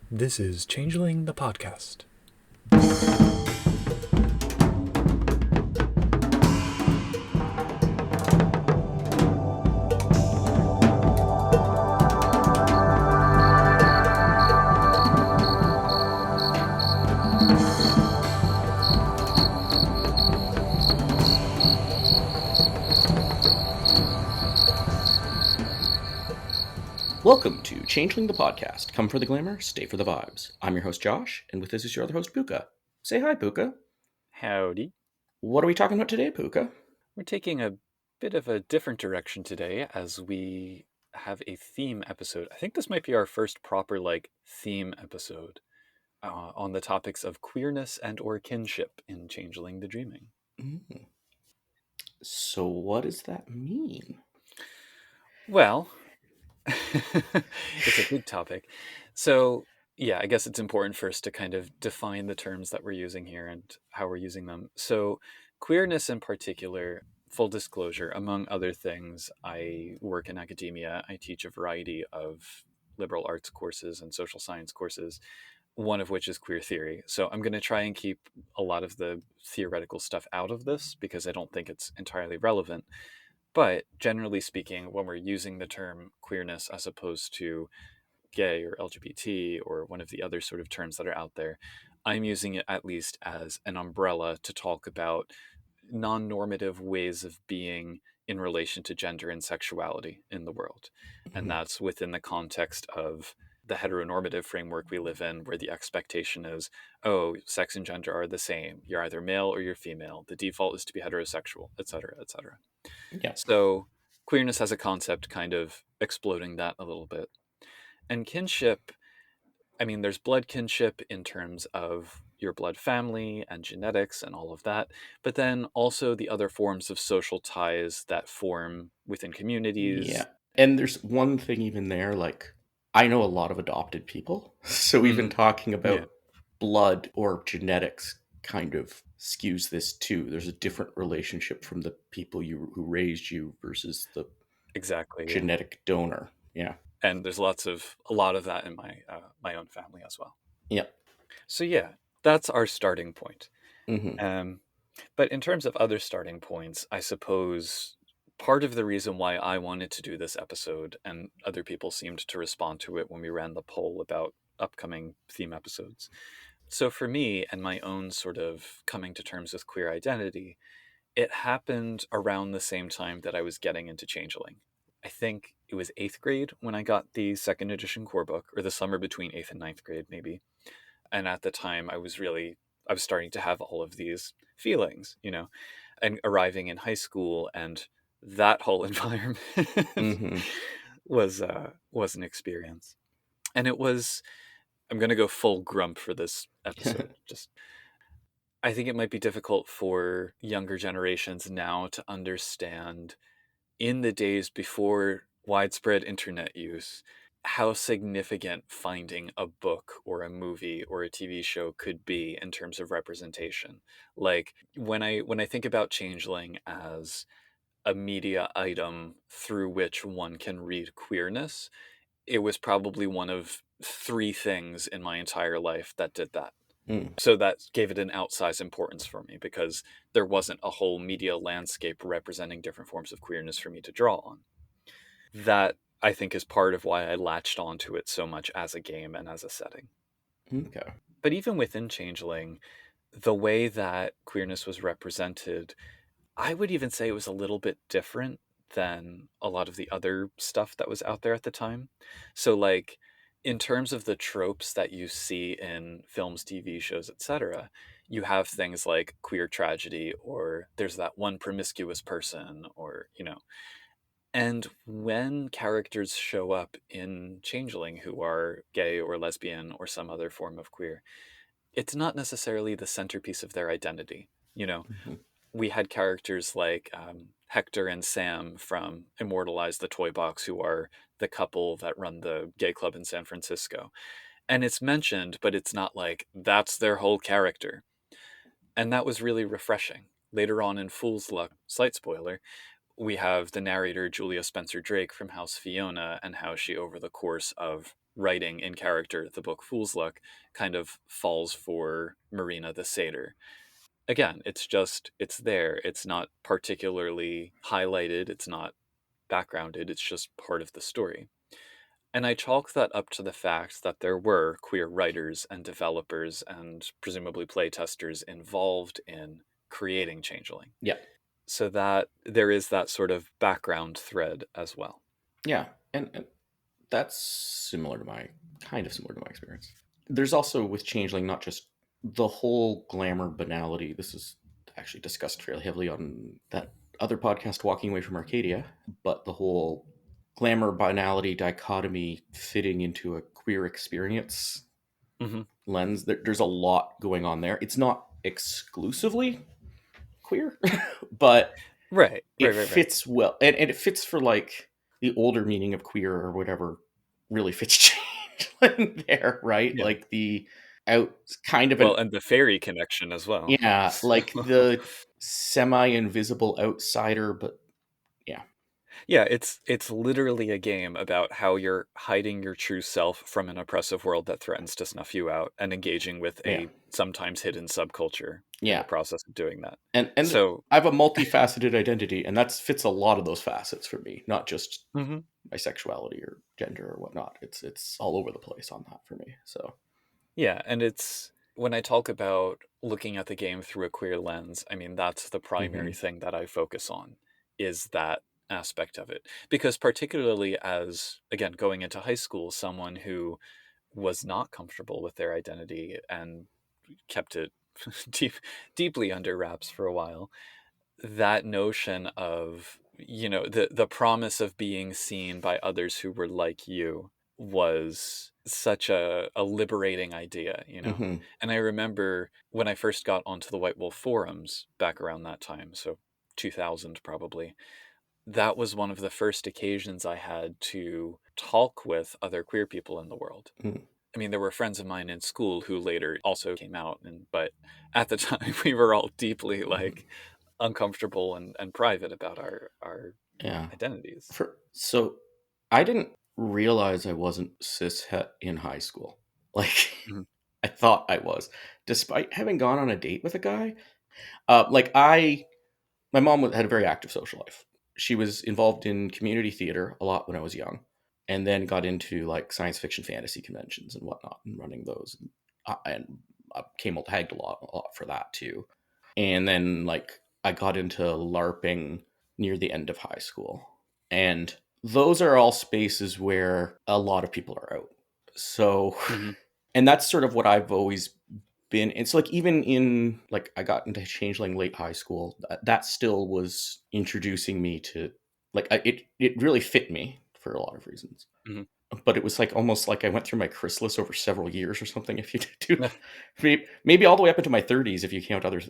This is Changeling the podcast. Welcome to Changeling the podcast. Come for the glamour, stay for the vibes. I'm your host Josh, and with us is your other host Pooka. Say hi, Pooka. Howdy. What are we talking about today, Pooka? We're taking a bit of a different direction today as we have a theme episode. I think this might be our first proper theme episode on the topics of queerness and or kinship in Changeling the Dreaming. So what does that mean? Well, it's a big topic. So yeah, I guess it's important first to kind of define the terms that we're using here and how we're using them. So queerness in particular, full disclosure, among other things, I work in academia. I teach a variety of liberal arts courses and social science courses, one of which is queer theory. So I'm going to try and keep a lot of the theoretical stuff out of this because I don't think it's entirely relevant. But generally speaking, when we're using the term queerness as opposed to gay or LGBT or one of the other sort of terms that are out there, I'm using it at least as an umbrella to talk about non-normative ways of being in relation to gender and sexuality in the world. And that's within the context of the heteronormative framework we live in, where the expectation is, oh, sex and gender are the same. You're either male or you're female. The default is to be heterosexual, et cetera, et cetera. Yeah. So queerness as a concept kind of exploding that a little bit. And kinship, I mean, there's blood kinship in terms of your blood family and genetics and all of that, but then also the other forms of social ties that form within communities. Yeah. And there's one thing even there, I know a lot of adopted people, so even talking Yeah, about blood or genetics kind of skews this too. There's a different relationship from the people who raised you versus the exactly. Yeah. genetic donor. Yeah. And there's a lot of that in my own family as well. Yeah. So yeah, that's our starting point. Mm-hmm. But in terms of other starting points, I suppose part of the reason why I wanted to do this episode, and other people seemed to respond to it when we ran the poll about upcoming theme episodes. So for me and my own sort of coming to terms with queer identity, it happened around the same time that I was getting into Changeling. I think it was 8th grade when I got the second edition core book, or the summer between 8th and ninth grade, maybe. And at the time, I was starting to have all of these feelings, and arriving in high school, and that whole environment Mm-hmm. was an experience. And it was, I'm going to go full grump for this episode. Just, I think it might be difficult for younger generations now to understand, in the days before widespread internet use, how significant finding a book or a movie or a TV show could be in terms of representation. Like when I think about Changeling as a media item through which one can read queerness, it was probably one of three things in my entire life that did that. Mm. So that gave it an outsized importance for me because there wasn't a whole media landscape representing different forms of queerness for me to draw on. That, I think, is part of why I latched onto it so much as a game and as a setting. Okay. But even within Changeling, the way that queerness was represented, I would even say it was a little bit different than a lot of the other stuff that was out there at the time. So, like, in terms of the tropes that you see in films, TV shows, etc., you have things like queer tragedy, or there's that one promiscuous person, or, and when characters show up in Changeling who are gay or lesbian or some other form of queer, it's not necessarily the centerpiece of their identity. Mm-hmm. We had characters like Hector and Sam from Immortalize the Toy Box, who are the couple that run the gay club in San Francisco. And it's mentioned, but it's not like that's their whole character. And that was really refreshing. Later on in Fool's Luck, slight spoiler, we have the narrator Julia Spencer Drake from House Fiona, and how she, over the course of writing in character, the book Fool's Luck, kind of falls for Marina the satyr. Again, it's there. It's not particularly highlighted. It's not backgrounded. It's just part of the story. And I chalk that up to the fact that there were queer writers and developers and presumably playtesters involved in creating Changeling. Yeah. So that there is that sort of background thread as well. Yeah. And that's kind of similar to my experience. There's also with Changeling, not just the whole glamour banality. This is actually discussed fairly heavily on that other podcast, Walking Away from Arcadia, but the whole glamour banality dichotomy fitting into a queer experience lens. There's a lot going on there. It's not exclusively queer, but Right. it fits well. And it fits for like the older meaning of queer or whatever really fits Changeling there, right? Yeah. Like the out kind of well, and the fairy connection as well. yeah, So- like the semi-invisible outsider, but Yeah, it's literally a game about how you're hiding your true self from an oppressive world that threatens to snuff you out and engaging with Yeah. a sometimes hidden subculture in Yeah. the process of doing that. and So I have a multifaceted identity, and that fits a lot of those facets for me, not just Mhm. my sexuality or gender or whatnot. It's all over the place on that for me. So yeah, and it's when I talk about looking at the game through a queer lens, I mean that's the primary thing that I focus on is that aspect of it. Because particularly as again going into high school, someone who was not comfortable with their identity and kept it deeply under wraps for a while, that notion of the promise of being seen by others who were like you was such a liberating idea. Mhm. And I remember when I first got onto the White Wolf forums back around that time, so 2000 probably, that was one of the first occasions I had to talk with other queer people in the world. Mm. I mean, there were friends of mine in school who later also came out, but at the time we were all deeply like uncomfortable and private about our Yeah. identities. So I didn't realize I wasn't cishet in high school. Like Mhm. I thought I was, despite having gone on a date with a guy. My mom had a very active social life. She was involved in community theater a lot when I was young, and then got into like science fiction fantasy conventions and whatnot, and running those. And I came tagged a lot for that too. And then like I got into LARPing near the end of high school, and those are all spaces where a lot of people are out. So, Mhm. and that's sort of what I've always been. It's like even in like I got into Changeling late high school, that still was introducing me to like it really fit me for a lot of reasons. Mhm. But it was like almost like I went through my chrysalis over several years or something. If you do, maybe all the way up into my 30s if you count other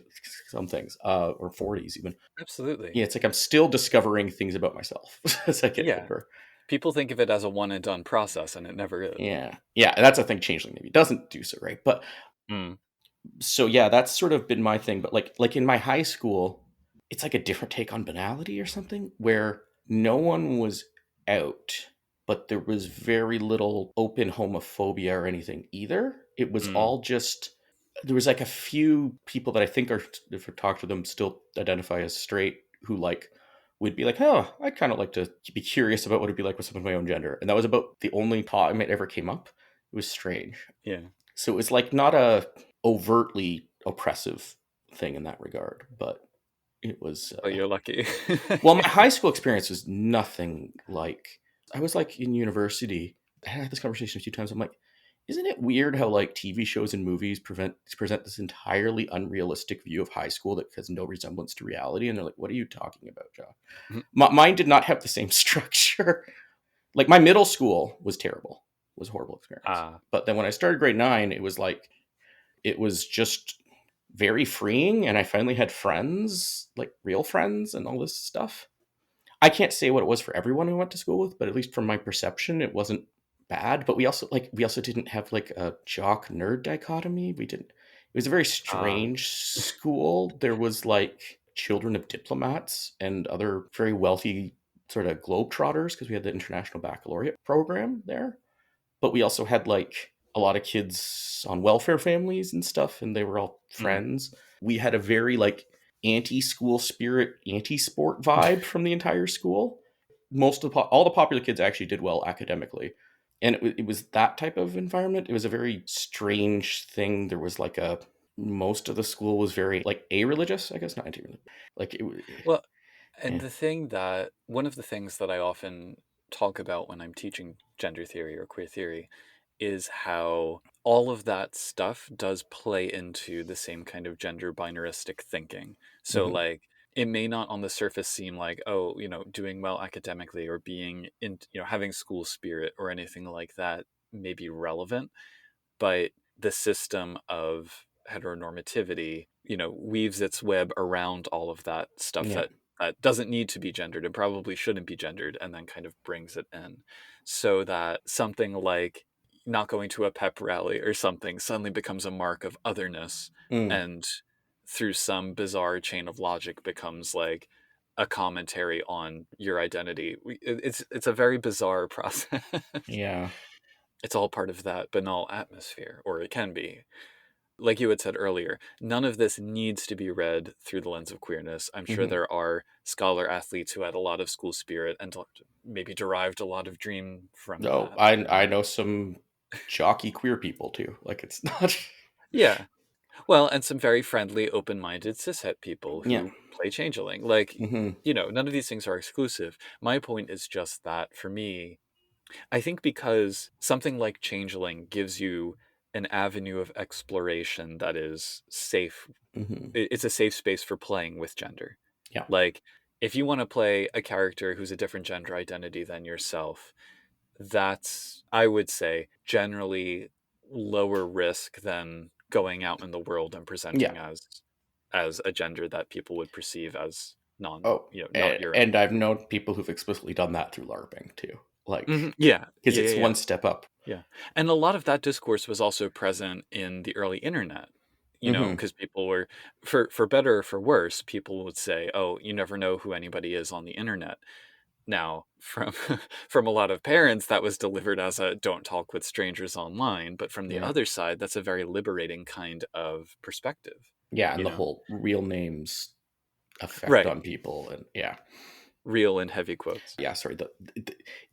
some things, or 40s even. Absolutely. Yeah, it's like I'm still discovering things about myself as I get Yeah. older. People think of it as a one and done process, and it never is. Yeah, and that's a thing. Changeling maybe doesn't do so, right? But Mm. so yeah, that's sort of been my thing. But like in my high school, it's like a different take on banality or something, where no one was out, but there was very little open homophobia or anything either. It was Mm. all just there was like a few people that I think are, if I talk to them, still identify as straight, who like would be like, oh, I'd kind of like to be curious about what it'd be like with someone of my own gender. And that was about the only time it ever came up. It was strange. Yeah. So it was like not a overtly oppressive thing in that regard, but it was Well, you're lucky. well, my high school experience was nothing like I was like in university. I had this conversation a few times. I'm like, isn't it weird how like TV shows and movies present this entirely unrealistic view of high school that has no resemblance to reality? And they're like, what are you talking about, John? Mhm. Mine did not have the same structure. Like my middle school was terrible. It was a horrible experience. But then when I started grade 9, it was like it was just very freeing, and I finally had friends, like real friends and all this stuff. I can't say what it was for everyone who went to school with, but at least from my perception, it wasn't bad. But we also didn't have like a jock nerd dichotomy. We didn't. It was a very strange school. There was like children of diplomats and other very wealthy sort of globetrotters because we had the international baccalaureate program there. but we also had like a lot of kids on welfare families and stuff, and they were all friends. We had a very like anti-school spirit, anti-sport vibe from the entire school. Most of all the popular kids actually did well academically, and it was that type of environment. It was a very strange thing. There was like a most of the school was very like a-religious, I guess, not anti-religious. Like it was. Well, and Yeah. the thing that one of the things that I often talk about when I'm teaching gender theory or queer theory is how all of that stuff does play into the same kind of gender binaristic thinking. So, Mhm. like, it may not on the surface seem like, oh, doing well academically or being in, having school spirit or anything like that may be relevant, but the system of heteronormativity, weaves its web around all of that stuff Yeah. that doesn't need to be gendered and probably shouldn't be gendered, and then kind of brings it in, so that something like not going to a pep rally or something suddenly becomes a mark of otherness, Mm. and through some bizarre chain of logic becomes like a commentary on your identity. It's a very bizarre process. Yeah. It's all part of that banal atmosphere, or it can be. Like you had said earlier, none of this needs to be read through the lens of queerness. I'm sure Mhm. there are scholar athletes who had a lot of school spirit and maybe derived a lot of dream from No, that. I know some jockey queer people too. Like it's not. Yeah. Well, and some very friendly, open-minded cishet people Yeah. who play Changeling. Like, Hmm. none of these things are exclusive. My point is just that for me, I think because something like Changeling gives you an avenue of exploration that is safe. Hmm. It's a safe space for playing with gender. Yeah. Like, if you want to play a character who's a different gender identity than yourself, that's, I would say, generally lower risk than going out in the world and Yeah. presenting as a gender that people would perceive as Oh, not your own. and I've known people who've explicitly done that through LARPing too. Like, Yeah, because yeah, yeah, it's yeah. one step up. Yeah. And a lot of that discourse was also present in the early internet, Hmm. because people were, for better or for worse, people would say, oh, you never know who anybody is on the internet. Now, from from a lot of parents, that was delivered as a don't talk with strangers online. But from the Yeah. other side, that's a very liberating kind of perspective, Yeah, and you the know? whole real names effect Right. on people, and yeah, Real in heavy quotes. yeah. Sorry,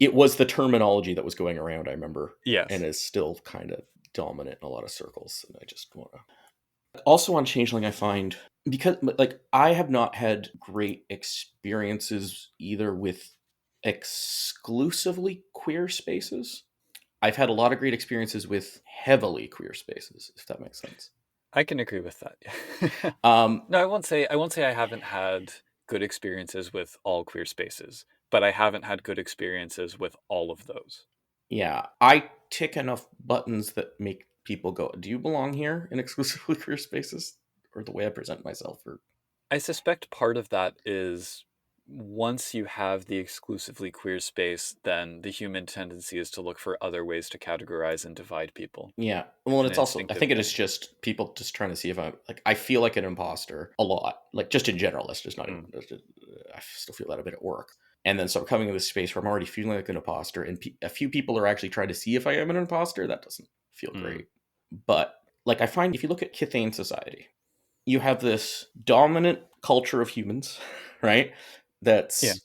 it was the terminology that was going around. I remember, and Yes. is still kind of dominant in a lot of circles. And I just want to also on Changeling, I find because like I have not had great experiences either with exclusively queer spaces. I've had a lot of great experiences with heavily queer spaces, if that makes sense. I can agree with that. Um, No, I won't say I haven't had good experiences with all queer spaces, but I haven't had good experiences with all of those. yeah, I tick enough buttons that make people go, "Do you belong here in exclusively queer spaces?" Or the way I present myself, or I suspect part of that is once you have the exclusively queer space, then the human tendency is to look for other ways to categorize and divide people. yeah. Well, It's and an it's also, I instinctive think it is thing. just people just trying to see if I'm like, I feel like an imposter a lot, like just in general. That's just not even, Mm. that's just, I still feel that a bit at work. And then so I'm coming to this space where I'm already feeling like an imposter, and a few people are actually trying to see if I am an imposter. That doesn't feel Mm. great. But like, I find if you look at Kithane society, you have this dominant culture of humans, right? Yeah. That's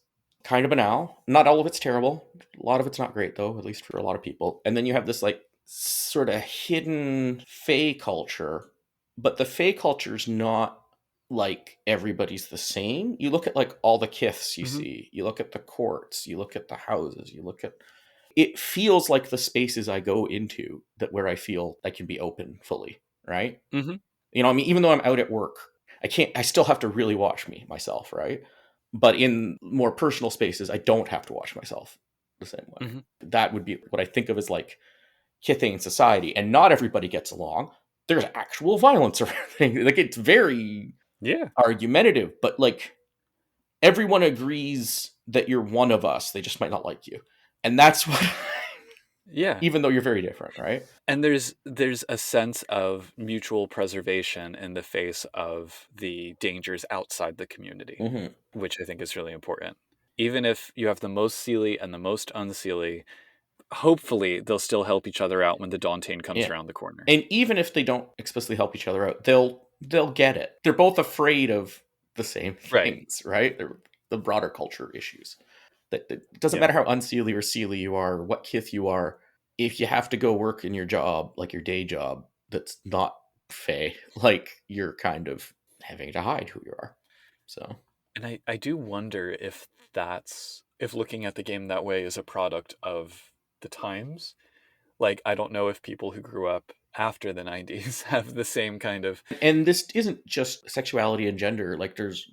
kind of banal. Not all of it's terrible. A lot of it's not great, though, at least for a lot of people. And then you have this like sort of hidden Fey culture, but the Fey culture is not like everybody's the same. You look at like all the kiths you Hmm. see, you look at the courts, you look at the houses, you look at it feels like the spaces I go into that where I feel I can be open fully, right? Hmm. You know, I mean, even though I'm out at work, I still have to really watch myself, right? But in more personal spaces, I don't have to watch myself the same way. Hmm. That would be what I think of as like Kithane society. And not everybody gets along. There's actual violence around things. Like it's very Yeah. argumentative, but like everyone agrees that you're one of us. They just might not like you. And that's what Yeah. even though you're very different, right? And there's a sense of mutual preservation in the face of the dangers outside the community, Hmm. which I think is really important. Even if you have the most Seelie and the most unseelie, hopefully they'll still help each other out when the Dauntain comes around the corner. And even if they don't explicitly help each other out, they'll get it. They're both afraid of the same things, right? They're the broader culture issues. That it doesn't matter how unseelie or seelie you are, or what kith you are. If you have to go work in your job, like your day job, that's not fae, like you're kind of having to hide who you are. So, and I do wonder if looking at the game that way is a product of the times. Like, I don't know if people who grew up after the 90s have the same kind of... And this isn't just sexuality and gender. Like, there's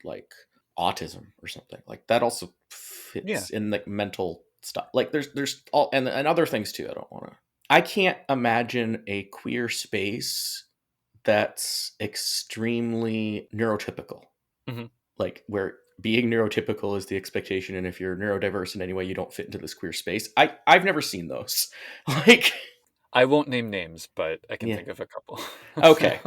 like autism or something. Like, that also fits in like mental stuff. Like, there's all... And other things, too. I can't imagine a queer space that's extremely neurotypical. Mm-hmm. Like, where being neurotypical is the expectation, and if you're neurodiverse in any way, you don't fit into this queer space. I've never seen those. Like, I won't name names, but I can think of a couple. Okay.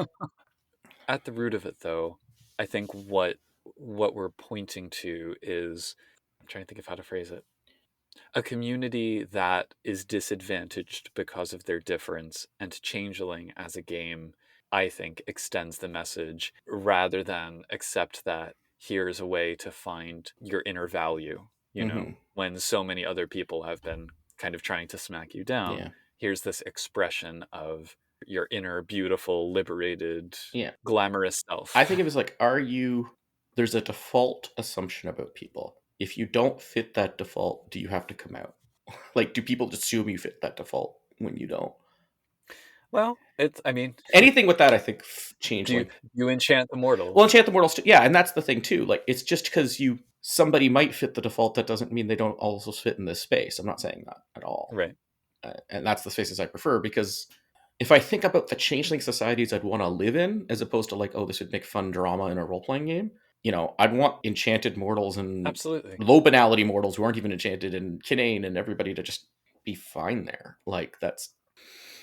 At the root of it, though, I think what we're pointing to is, I'm trying to think of how to phrase it, a community that is disadvantaged because of their difference, and Changeling as a game, I think, extends the message rather than accept that here's a way to find your inner value, you know, when so many other people have been kind of trying to smack you down. Yeah. Here's this expression of your inner, beautiful, liberated, glamorous self. I think it was like, there's a default assumption about people. If you don't fit that default, do you have to come out? Like, do people assume you fit that default when you don't? Well, anything with that, I think, Changeling. You enchant the mortals. Well, enchant the mortals too. Yeah, and that's the thing too. Like, it's just because somebody might fit the default, that doesn't mean they don't also fit in this space. I'm not saying that at all. Right. And that's the spaces I prefer, because if I think about the Changeling societies I'd want to live in, as opposed to like, oh, this would make fun drama in a role-playing game, I'd want enchanted mortals and absolutely low banality mortals who aren't even enchanted, and Kinane, and everybody to just be fine there. Like, that's...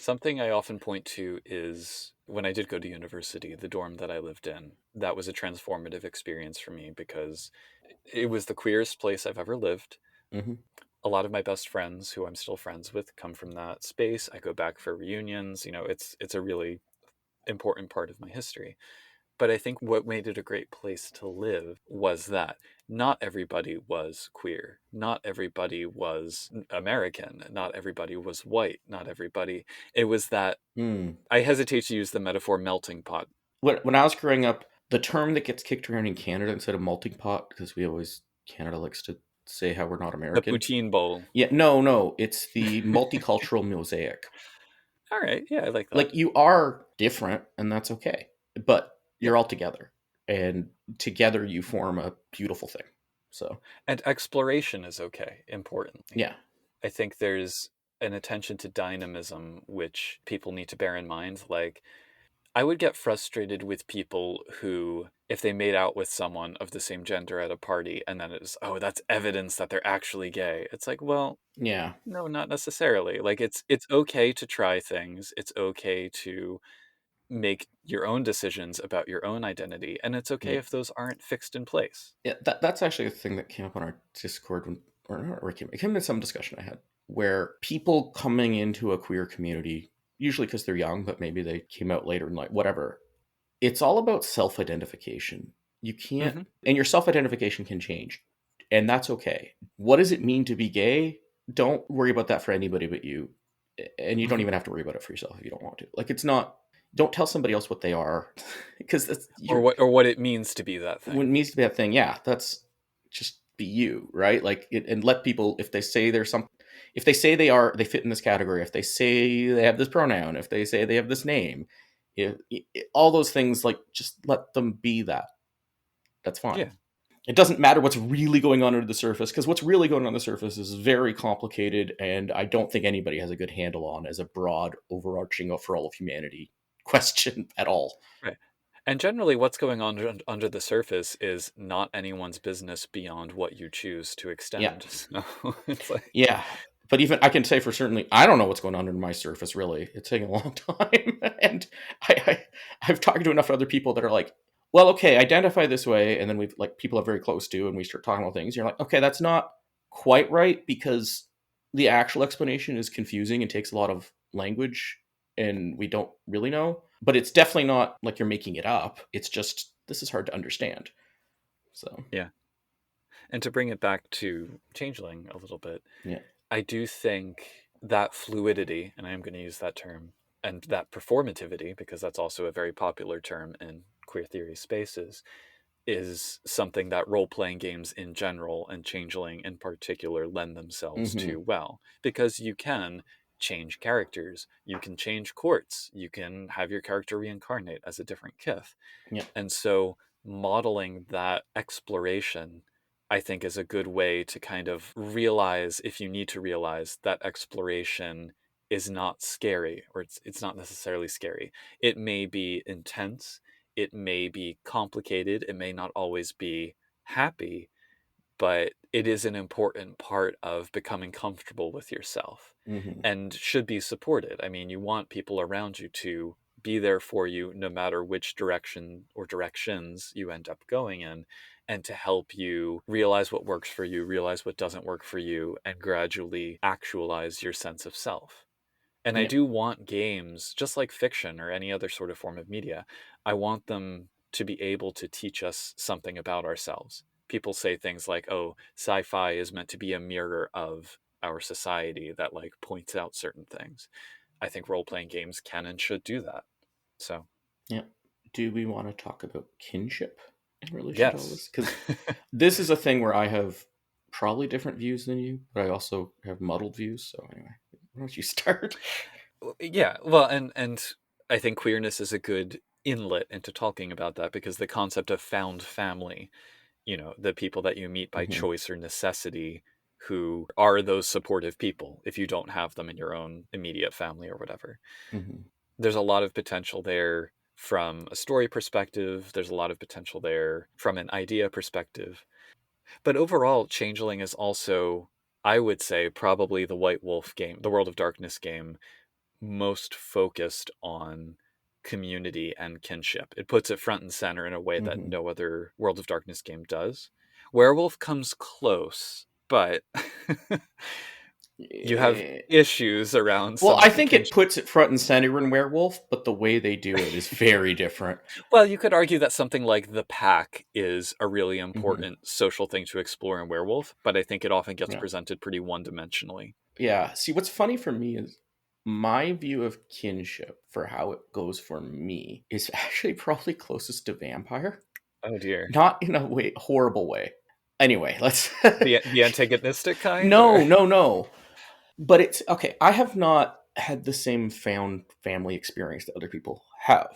Something I often point to is when I did go to university, the dorm that I lived in, that was a transformative experience for me because it was the queerest place I've ever lived. Mm-hmm. A lot of my best friends, who I'm still friends with, come from that space. I go back for reunions. It's a really important part of my history. But I think what made it a great place to live was that not everybody was queer. Not everybody was American. Not everybody was white. Not everybody. It was that... I hesitate to use the metaphor melting pot. When I was growing up, the term that gets kicked around in Canada instead of melting pot, because Canada likes to say how we're not American. The poutine bowl. Yeah, no. It's the multicultural mosaic. All right. Yeah, I like that. Like, you are different, and that's okay. But you're all together, and together you form a beautiful thing. So, and exploration is okay, importantly. Yeah. I think there's an attention to dynamism which people need to bear in mind. Like, I would get frustrated with people who, if they made out with someone of the same gender at a party, and then it's, oh, that's evidence that they're actually gay. It's like, well, yeah, no, not necessarily. Like, it's okay to try things. It's okay to make your own decisions about your own identity, and it's okay if those aren't fixed in place. Yeah, that's actually a thing that came up on our Discord it came in some discussion I had, where people coming into a queer community, usually because they're young, but maybe they came out later in life, whatever. It's all about self-identification. You can't, and your self-identification can change, and that's okay. What does it mean to be gay? Don't worry about that for anybody but you, and you don't even have to worry about it for yourself if you don't want to. Like, it's not... Don't tell somebody else what they are, because that's... Or what it means to be that thing. What it means to be that thing, yeah. That's just be you, right? Like, and let people, if they say they fit in this category, if they say they have this pronoun, if they say they have this name, all those things, like, just let them be that. That's fine. Yeah. It doesn't matter what's really going on under the surface, because what's really going on the surface is very complicated, and I don't think anybody has a good handle on as a broad, overarching for all of humanity question at all. Right. And generally what's going on under the surface is not anyone's business beyond what you choose to extend. Yeah. So it's like... Yeah. But even I can say for certainly, I don't know what's going on under my surface, really. It's taking a long time. And I've talked to enough other people that are like, well, okay, identify this way. And then people are very close to, and we start talking about things. You're like, okay, that's not quite right, because the actual explanation is confusing and takes a lot of language, and we don't really know. But it's definitely not like you're making it up. It's just, this is hard to understand. So yeah. And to bring it back to Changeling a little bit, yeah. I do think that fluidity, and I am going to use that term, and that performativity, because that's also a very popular term in queer theory spaces, is something that role-playing games in general and Changeling in particular lend themselves to well, because you can change characters, you can change courts, you can have your character reincarnate as a different kith. Yeah. And so modeling that exploration, I think, is a good way to kind of realize, if you need to realize, that exploration is not scary, or it's not necessarily scary. It may be intense, it may be complicated, it may not always be happy, but it is an important part of becoming comfortable with yourself and should be supported. I mean, you want people around you to be there for you no matter which direction or directions you end up going in, and to help you realize what works for you, realize what doesn't work for you, and gradually actualize your sense of self. And I Yeah. do want games, just like fiction or any other sort of form of media, I want them to be able to teach us something about ourselves. People say things like, oh, sci-fi is meant to be a mirror of our society that like points out certain things. I think role-playing games can and should do that. So, Yeah. Do we want to talk about kinship in relation to all this? yes. Because this is a thing where I have probably different views than you, but I also have muddled views. So anyway, why don't you start? Yeah, well, and I think queerness is a good inlet into talking about that, because the concept of found family, you know, the people that you meet by choice or necessity, who are those supportive people if you don't have them in your own immediate family or whatever. There's a lot of potential there from a story perspective. There's a lot of potential there from an idea perspective. But overall, Changeling is also, I would say, probably the White Wolf game, the World of Darkness game, most focused on community and kinship. It puts it front and center in a way that no other World of Darkness game does. Werewolf comes close, but you have issues around Well, some I of the think it kinship. puts it front and center in Werewolf, but the way they do it is very different. Well, you could argue that something like the pack is a really important social thing to explore in Werewolf, but I think it often gets presented pretty one-dimensionally. Yeah. See, what's funny for me is my view of kinship for how it goes for me is actually probably closest to vampire. Oh dear. Not in a horrible way. Anyway, let's the antagonistic kind? No. But it's okay. I have not had the same found family experience that other people have.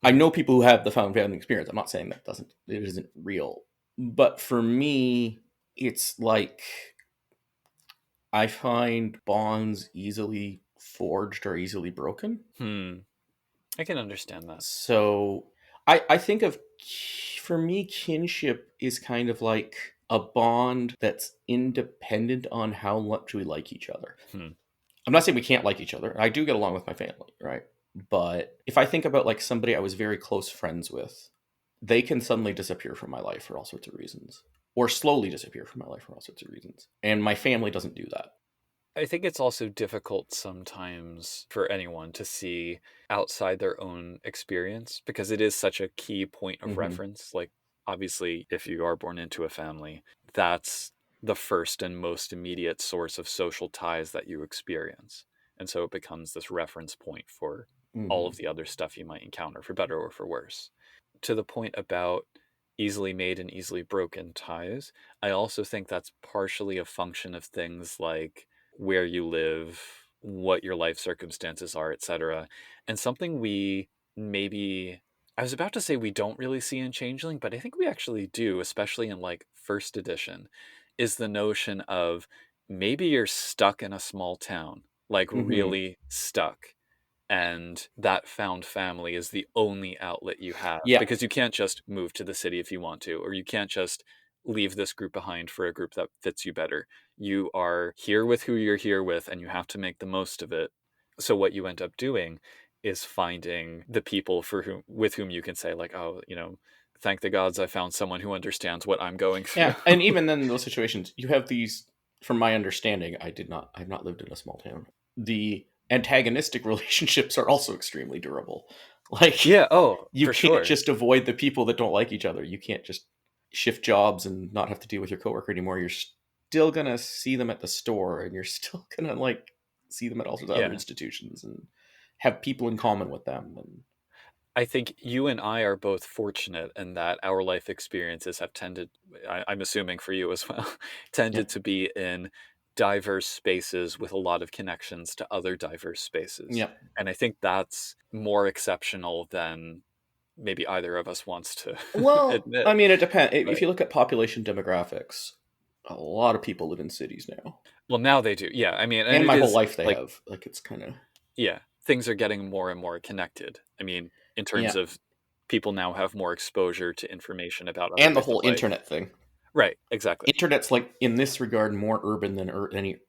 I know people who have the found family experience. I'm not saying that it isn't real. But for me, it's like I find bonds easily forged or easily broken. I can understand that. So I think of, for me, kinship is kind of like a bond that's independent on how much we like each other. I'm not saying we can't like each other. I do get along with my family, right? But if I think about like somebody I was very close friends with, they can suddenly disappear from my life for all sorts of reasons, or slowly disappear from my life for all sorts of reasons. And my family doesn't do that. I think it's also difficult sometimes for anyone to see outside their own experience, because it is such a key point of reference. Like, obviously, if you are born into a family, that's the first and most immediate source of social ties that you experience. And so it becomes this reference point for all of the other stuff you might encounter, for better or for worse. To the point about easily made and easily broken ties, I also think that's partially a function of things like where you live, what your life circumstances are, etc. And something we maybe, I was about to say we don't really see in Changeling, but I think we actually do, especially in like first edition, is the notion of maybe you're stuck in a small town, like really stuck. And that found family is the only outlet you have, because you can't just move to the city if you want to, or you can't just leave this group behind for a group that fits you better. You are here with who you're here with, and you have to make the most of it. So what you end up doing is finding the people with whom you can say like, oh, you know, thank the gods I found someone who understands what I'm going through. Yeah, and even then in those situations, you have these from my understanding, I've not lived in a small town. The antagonistic relationships are also extremely durable. Like, Yeah, oh, you for can't sure. just avoid the people that don't like each other. You can't just shift jobs and not have to deal with your coworker anymore. You're still gonna see them at the store, and you're still gonna like see them at all sorts of other Yeah. institutions and have people in common with them. And I think you and I are both fortunate in that our life experiences have tended, I'm assuming for you as well, yeah, tended to be in diverse spaces with a lot of connections to other diverse spaces. yeah. And I think that's more exceptional than maybe either of us wants to Well, I admit. mean, it depends. If But you look at population demographics, a lot of people live in cities now, well, now they do. Yeah. I mean, and and it my whole is life they like, have. Like, it's kind of yeah, things are getting more and more connected. I mean, in terms yeah, of people now have more exposure to information about other and the ways of whole life. internet thing. Right, exactly. Internet's like in this regard more urban than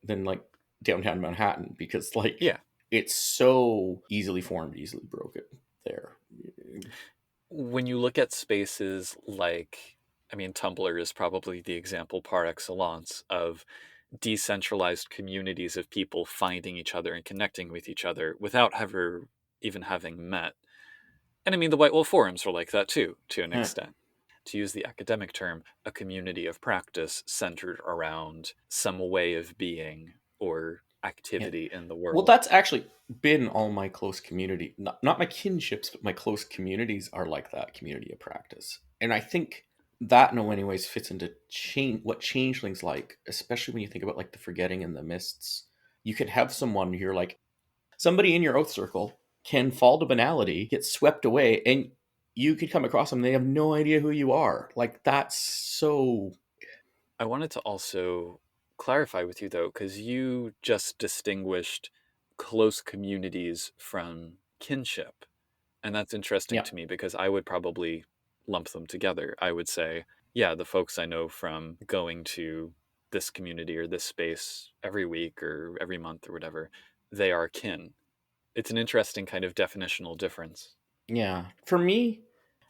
than like downtown Manhattan, because like Yeah. it's so easily formed, easily broken there. When you look at spaces like, I mean, Tumblr is probably the example par excellence of decentralized communities of people finding each other and connecting with each other without ever even having met. And I mean, the White Wolf forums are like that too, to an Huh. extent. To use the academic term, a community of practice centered around some way of being or Yeah. activity in the Well, world. that's actually been all my close community, not my kinships, but my close communities are like that community of practice. And I think that in many ways fits into what changelings like, especially when you think about like the forgetting and the mists. You could have someone you're like, somebody in your oath circle can fall to banality, get swept away, and you could come across them. They have no idea who you are. Like, that's so. I wanted to also clarify with you, though, because you just distinguished close communities from kinship. And that's interesting Yeah. to me because I would probably lump them together. I would say, yeah, the folks I know from going to this community or this space every week or every month or whatever, they are kin. It's an interesting kind of definitional difference. Yeah. For me,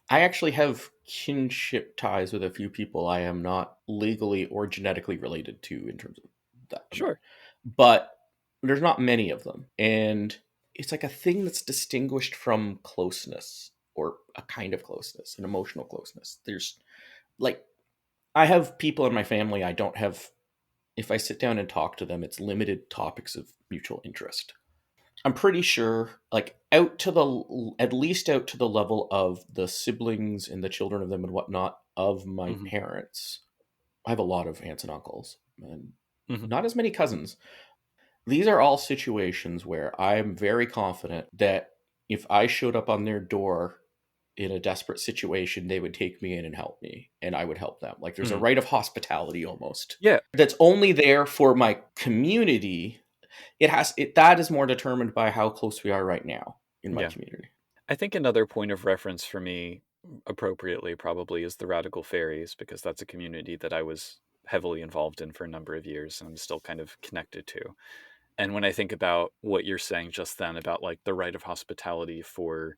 I actually have kinship ties with a few people I am not legally or genetically related to in terms of that. Sure. But there's not many of them. And it's like a thing that's distinguished from closeness, or a kind of closeness, an emotional closeness. There's like, I have people in my family I don't have. If I sit down and talk to them, it's limited topics of mutual interest. I'm pretty sure, like, at least out to the level of the siblings and the children of them and whatnot of my Hmm. parents. I have a lot of aunts and uncles, and Hmm. not as many cousins. These are all situations where I'm very confident that if I showed up on their door in a desperate situation, they would take me in and help me, and I would help them. Like, there's a Hmm. rite of hospitality almost Yeah. that's only there for my community. That is more determined by how close we are right now in my Yeah. community. I think another point of reference for me, appropriately probably, is the Radical Fairies, because that's a community that I was heavily involved in for a number of years and I'm still kind of connected to. And when I think about what you're saying just then about like the right of hospitality for,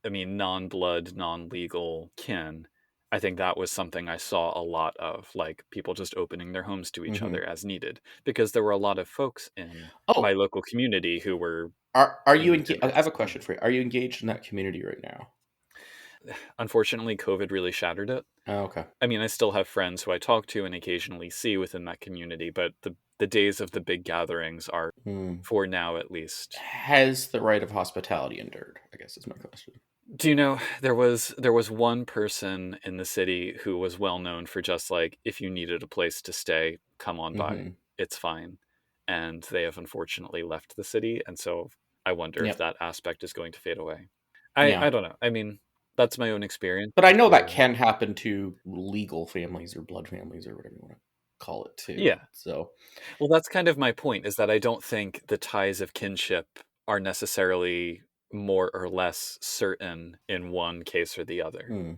I mean, non-blood, non-legal kin, I think that was something I saw a lot of, like people just opening their homes to each Hmm. other as needed, because there were a lot of folks in my Oh, local community who were are you in engaged? I have similar a question for you. Are you engaged in that community right now? unfortunately, COVID really shattered it. Oh, okay. I mean, I still have friends who I talk to and occasionally see within that community, but the days of the big gatherings are, Hmm. for now at least. Has the right of hospitality endured, I guess is my question. Do you know there was one person in the city who was well known for just like, if you needed a place to stay, come on by. Hmm. It's fine. And they have unfortunately left the city, and so I wonder if Yep. that aspect is going to fade away. Yeah. I don't know. I mean, that's my own experience. But I know that People, can happen to legal families or blood families or whatever you want to call it too. yeah. So, Well, that's kind of my point, is that I don't think the ties of kinship are necessarily more or less certain in one case or the other. hmm.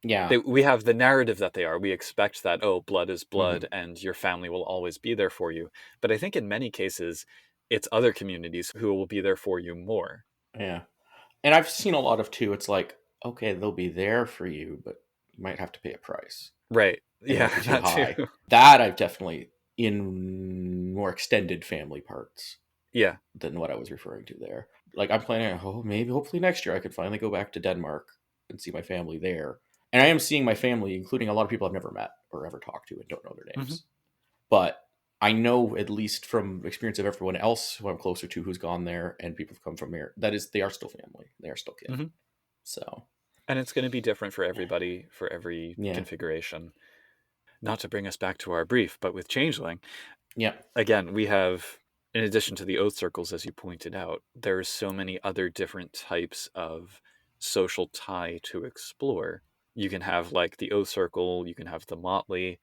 Yeah. We have the narrative that they are. We expect that, oh, blood is Hmm. blood and your family will always be there for you. But I think in many cases, it's other communities who will be there for you more. Yeah. And I've seen a lot of too. It's like, okay, they'll be there for you, but you might have to pay a price. Right. It Yeah, might be too that too. high. That I've definitely in more extended family parts. Yeah. Than what I was referring to there. Like I'm planning, hopefully next year I could finally go back to Denmark and see my family there. And I am seeing my family, including a lot of people I've never met or ever talked to and don't know their names. Mm-hmm. But I know, at least from experience of everyone else who I'm closer to who's gone there and people have come from there, that is, they are still family. They are still kin. Mm-hmm. So. And it's going to be different for everybody, for every configuration. Not to bring us back to our brief, but with Changeling, again, we have, in addition to the oath circles, as you pointed out, there's so many other different types of social tie to explore. You can have like the oath circle, you can have the motley,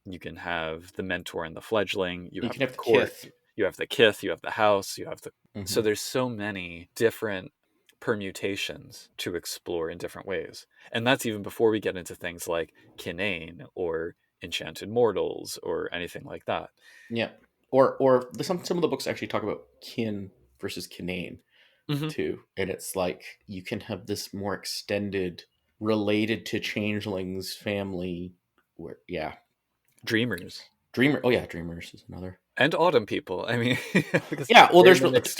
you can have the mentor and the fledgling, you have the court, you have the kith, you have the house, you have the... Mm-hmm. So there's so many different permutations to explore in different ways. And that's even before we get into things like kinane or enchanted mortals or anything like that. Yeah. Or some of the books actually talk about kin versus kinane too. And it's like you can have this more extended related to changelings family where dreamers. Dreamers is another. And autumn people. I mean, there's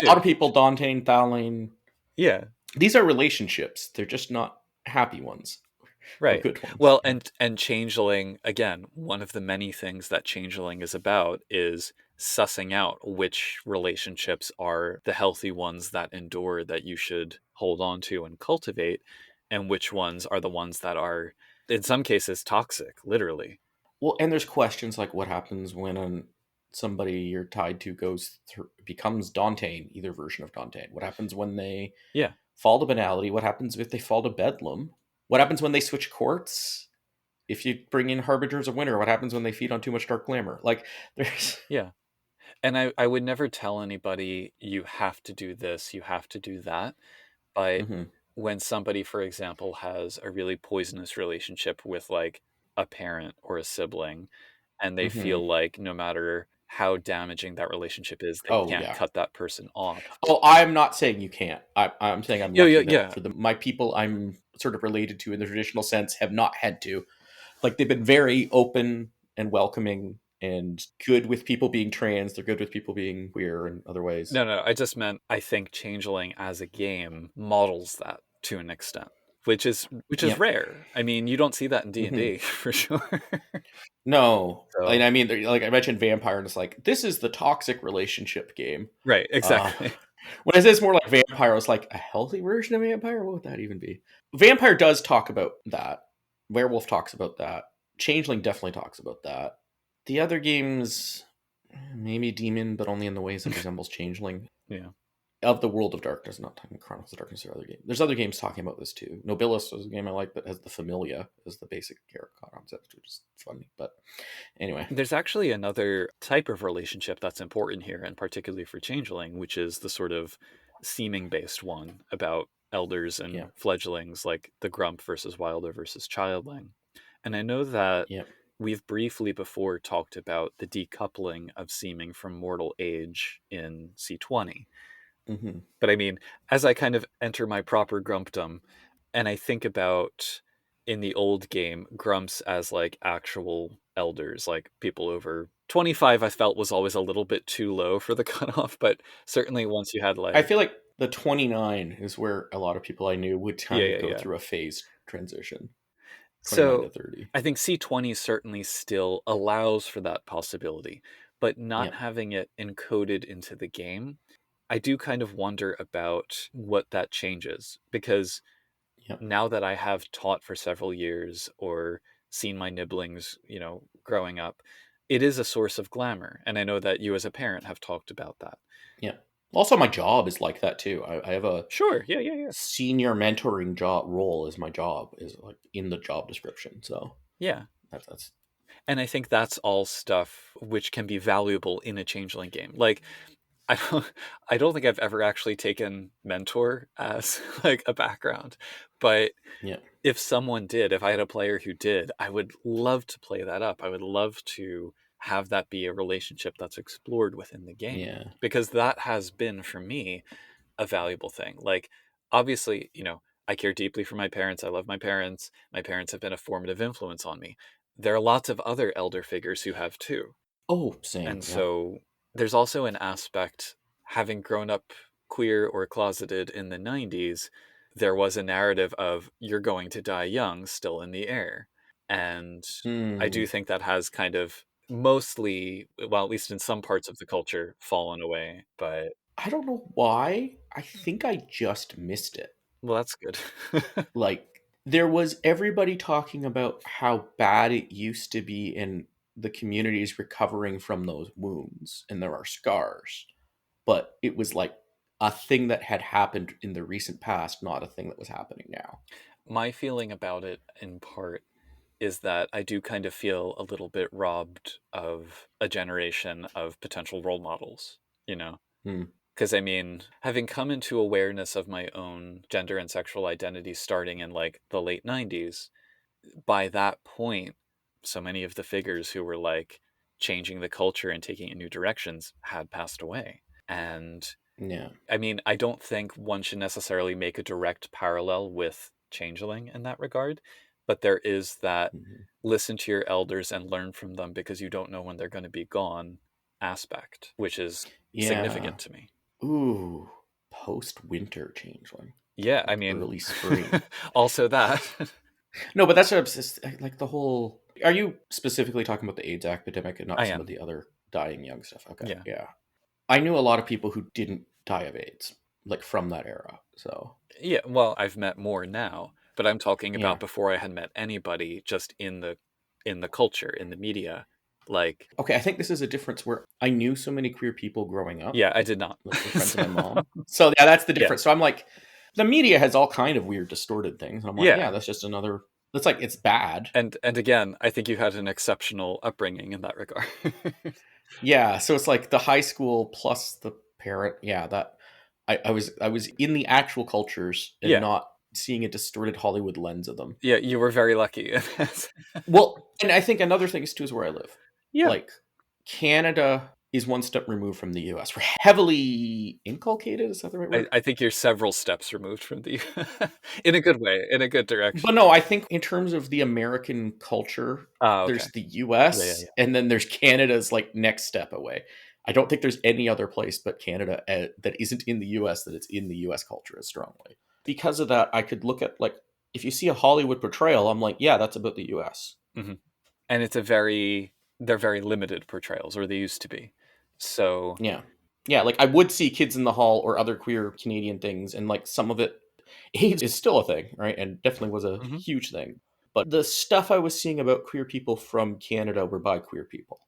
autumn people, Dauntain, Thalain. Yeah. These are relationships. They're just not happy ones. Right. Good ones. Well, and Changeling, again, one of the many things that Changeling is about is sussing out which relationships are the healthy ones that endure, that you should hold on to and cultivate, and which ones are the ones that are, in some cases, toxic, literally. Well, and there's questions like what happens when somebody you're tied to becomes Dauntain, either version of Dauntain. What happens when they fall to banality? What happens if they fall to bedlam? What happens when they switch courts? If you bring in Harbingers of Winter, what happens when they feed on too much dark glamour? Like, there's... Yeah. And I would never tell anybody, you have to do this, you have to do that. But when somebody, for example, has a really poisonous relationship with, like, a parent or a sibling, and they feel like no matter how damaging that relationship is, they can't cut that person off. Oh, I'm not saying you can't. I'm saying I'm lucky that for my people I'm sort of related to in the traditional sense have not had to. Like, they've been very open and welcoming and good with people being trans. They're good with people being queer in other ways. No, I just meant, I think Changeling as a game models that to an extent, which is rare. I mean, you don't see that in D&D for sure. No. So, and I mean, like I mentioned Vampire, and it's like, this is the toxic relationship game. Right, exactly. When I say it's more like Vampire, I was like, a healthy version of Vampire? What would that even be? Vampire does talk about that. Werewolf talks about that. Changeling definitely talks about that. The other games, maybe Demon, but only in the ways it resembles Changeling. Yeah. Of the World of Darkness, not talking Chronicles of Darkness or other games. There's other games talking about this too. Nobilis was a game I like that has the Familia as the basic character concept, which is funny. But anyway. There's actually another type of relationship that's important here, and particularly for Changeling, which is the sort of seeming-based one about elders and fledglings, like the Grump versus Wilder versus Childling. And I know that we've briefly before talked about the decoupling of seeming from mortal age in C20. But I mean, as I kind of enter my proper grumpdom, and I think about, in the old game, grumps as like actual elders, like people over 25, I felt was always a little bit too low for the cutoff, but certainly once you had like... I feel like the 29 is where a lot of people I knew would kind of go through a phase transition. So to 30. I think C20 certainly still allows for that possibility, but not having it encoded into the game, I do kind of wonder about what that changes, because now that I have taught for several years or seen my nibblings, growing up, it is a source of glamour. And I know that you as a parent have talked about that. Yeah. Also, my job is like that too. I have a senior mentoring role as my job is like in the job description. So that's. And I think that's all stuff which can be valuable in a Changeling game. Like, I don't think I've ever actually taken mentor as like a background, but if someone did, if I had a player who did, I would love to play that up. I would love to have that be a relationship that's explored within the game, because that has been for me a valuable thing. Like, obviously, I care deeply for my parents. I love my parents. My parents have been a formative influence on me. There are lots of other elder figures who have too. Oh, same. And Yeah. so there's also an aspect, having grown up queer or closeted in the 90s, there was a narrative of you're going to die young still in the air. And I do think that has kind of mostly, well, at least in some parts of the culture, fallen away. But I don't know why. I think I just missed it. well, that's good. Like, there was everybody talking about how bad it used to be in the communities recovering from those wounds, and there are scars. But it was like a thing that had happened in the recent past, not a thing that was happening now. My feeling about it, in part, is that I do kind of feel a little bit robbed of a generation of potential role models, you know? Hmm. Because I mean, having come into awareness of my own gender and sexual identity starting in like the late 90s, by that point, so many of the figures who were like changing the culture and taking it in new directions had passed away. And Yeah. I mean, I don't think one should necessarily make a direct parallel with Changeling in that regard, but there is that listen to your elders and learn from them because you don't know when they're going to be gone aspect, which is significant to me. Ooh, post-winter Changeling. Yeah, like I mean, early spring. Also that. No, but that's what I'm like the whole. Are you specifically talking about the AIDS epidemic and not I some am. of the other dying young stuff? Okay, Yeah. I knew a lot of people who didn't die of AIDS, like from that era. So Yeah, well, I've met more now, but I'm talking yeah, about before I had met anybody, just in the culture, in the media. Like, okay, I think this is a difference where I knew so many queer people growing up. yeah, I did not. Like they're friends of my So, mom. So yeah, that's the yeah. difference. So I'm like, the media has all kind of weird, distorted things. And I'm like, Yeah. yeah, that's just another. That's like it's bad. And again, I think you had an exceptional upbringing in that regard. Yeah, so it's like the high school plus the parent. Yeah, that I was in the actual cultures and Yeah. not seeing a distorted Hollywood lens of them. Yeah, you were very lucky. Well, and I think another thing is too is where I live. Yeah. Like Canada is one step removed from the US. We're heavily inculcated, is that the right word? I think you're several steps removed from the in a good way, in a good direction. But no, I think in terms of the American culture, Oh, okay. there's the US Yeah. and then there's Canada's like next step away. I don't think there's any other place but Canada that isn't in the US that it's in the US culture as strongly. Because of that, I could look at like if you see a Hollywood portrayal, I'm like, yeah, that's about the US. Mm-hmm. And it's they're very limited portrayals, or they used to be. So Yeah, like I would see Kids in the Hall or other queer Canadian things, and like some of it, AIDS is still a thing, right? And definitely was a huge thing. But the stuff I was seeing about queer people from Canada were by queer people.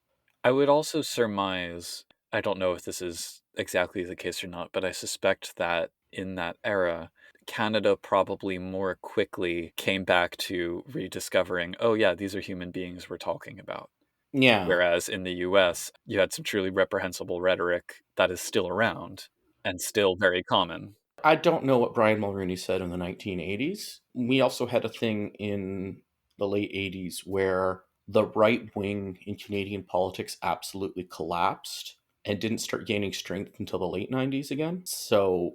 I would also surmise, I don't know if this is exactly the case or not, but I suspect that in that era, Canada probably more quickly came back to rediscovering, oh yeah, these are human beings we're talking about. Yeah. Whereas in the US, you had some truly reprehensible rhetoric that is still around and still very common. I don't know what Brian Mulroney said in the 1980s. We also had a thing in the late 80s where the right wing in Canadian politics absolutely collapsed and didn't start gaining strength until the late 90s again. So,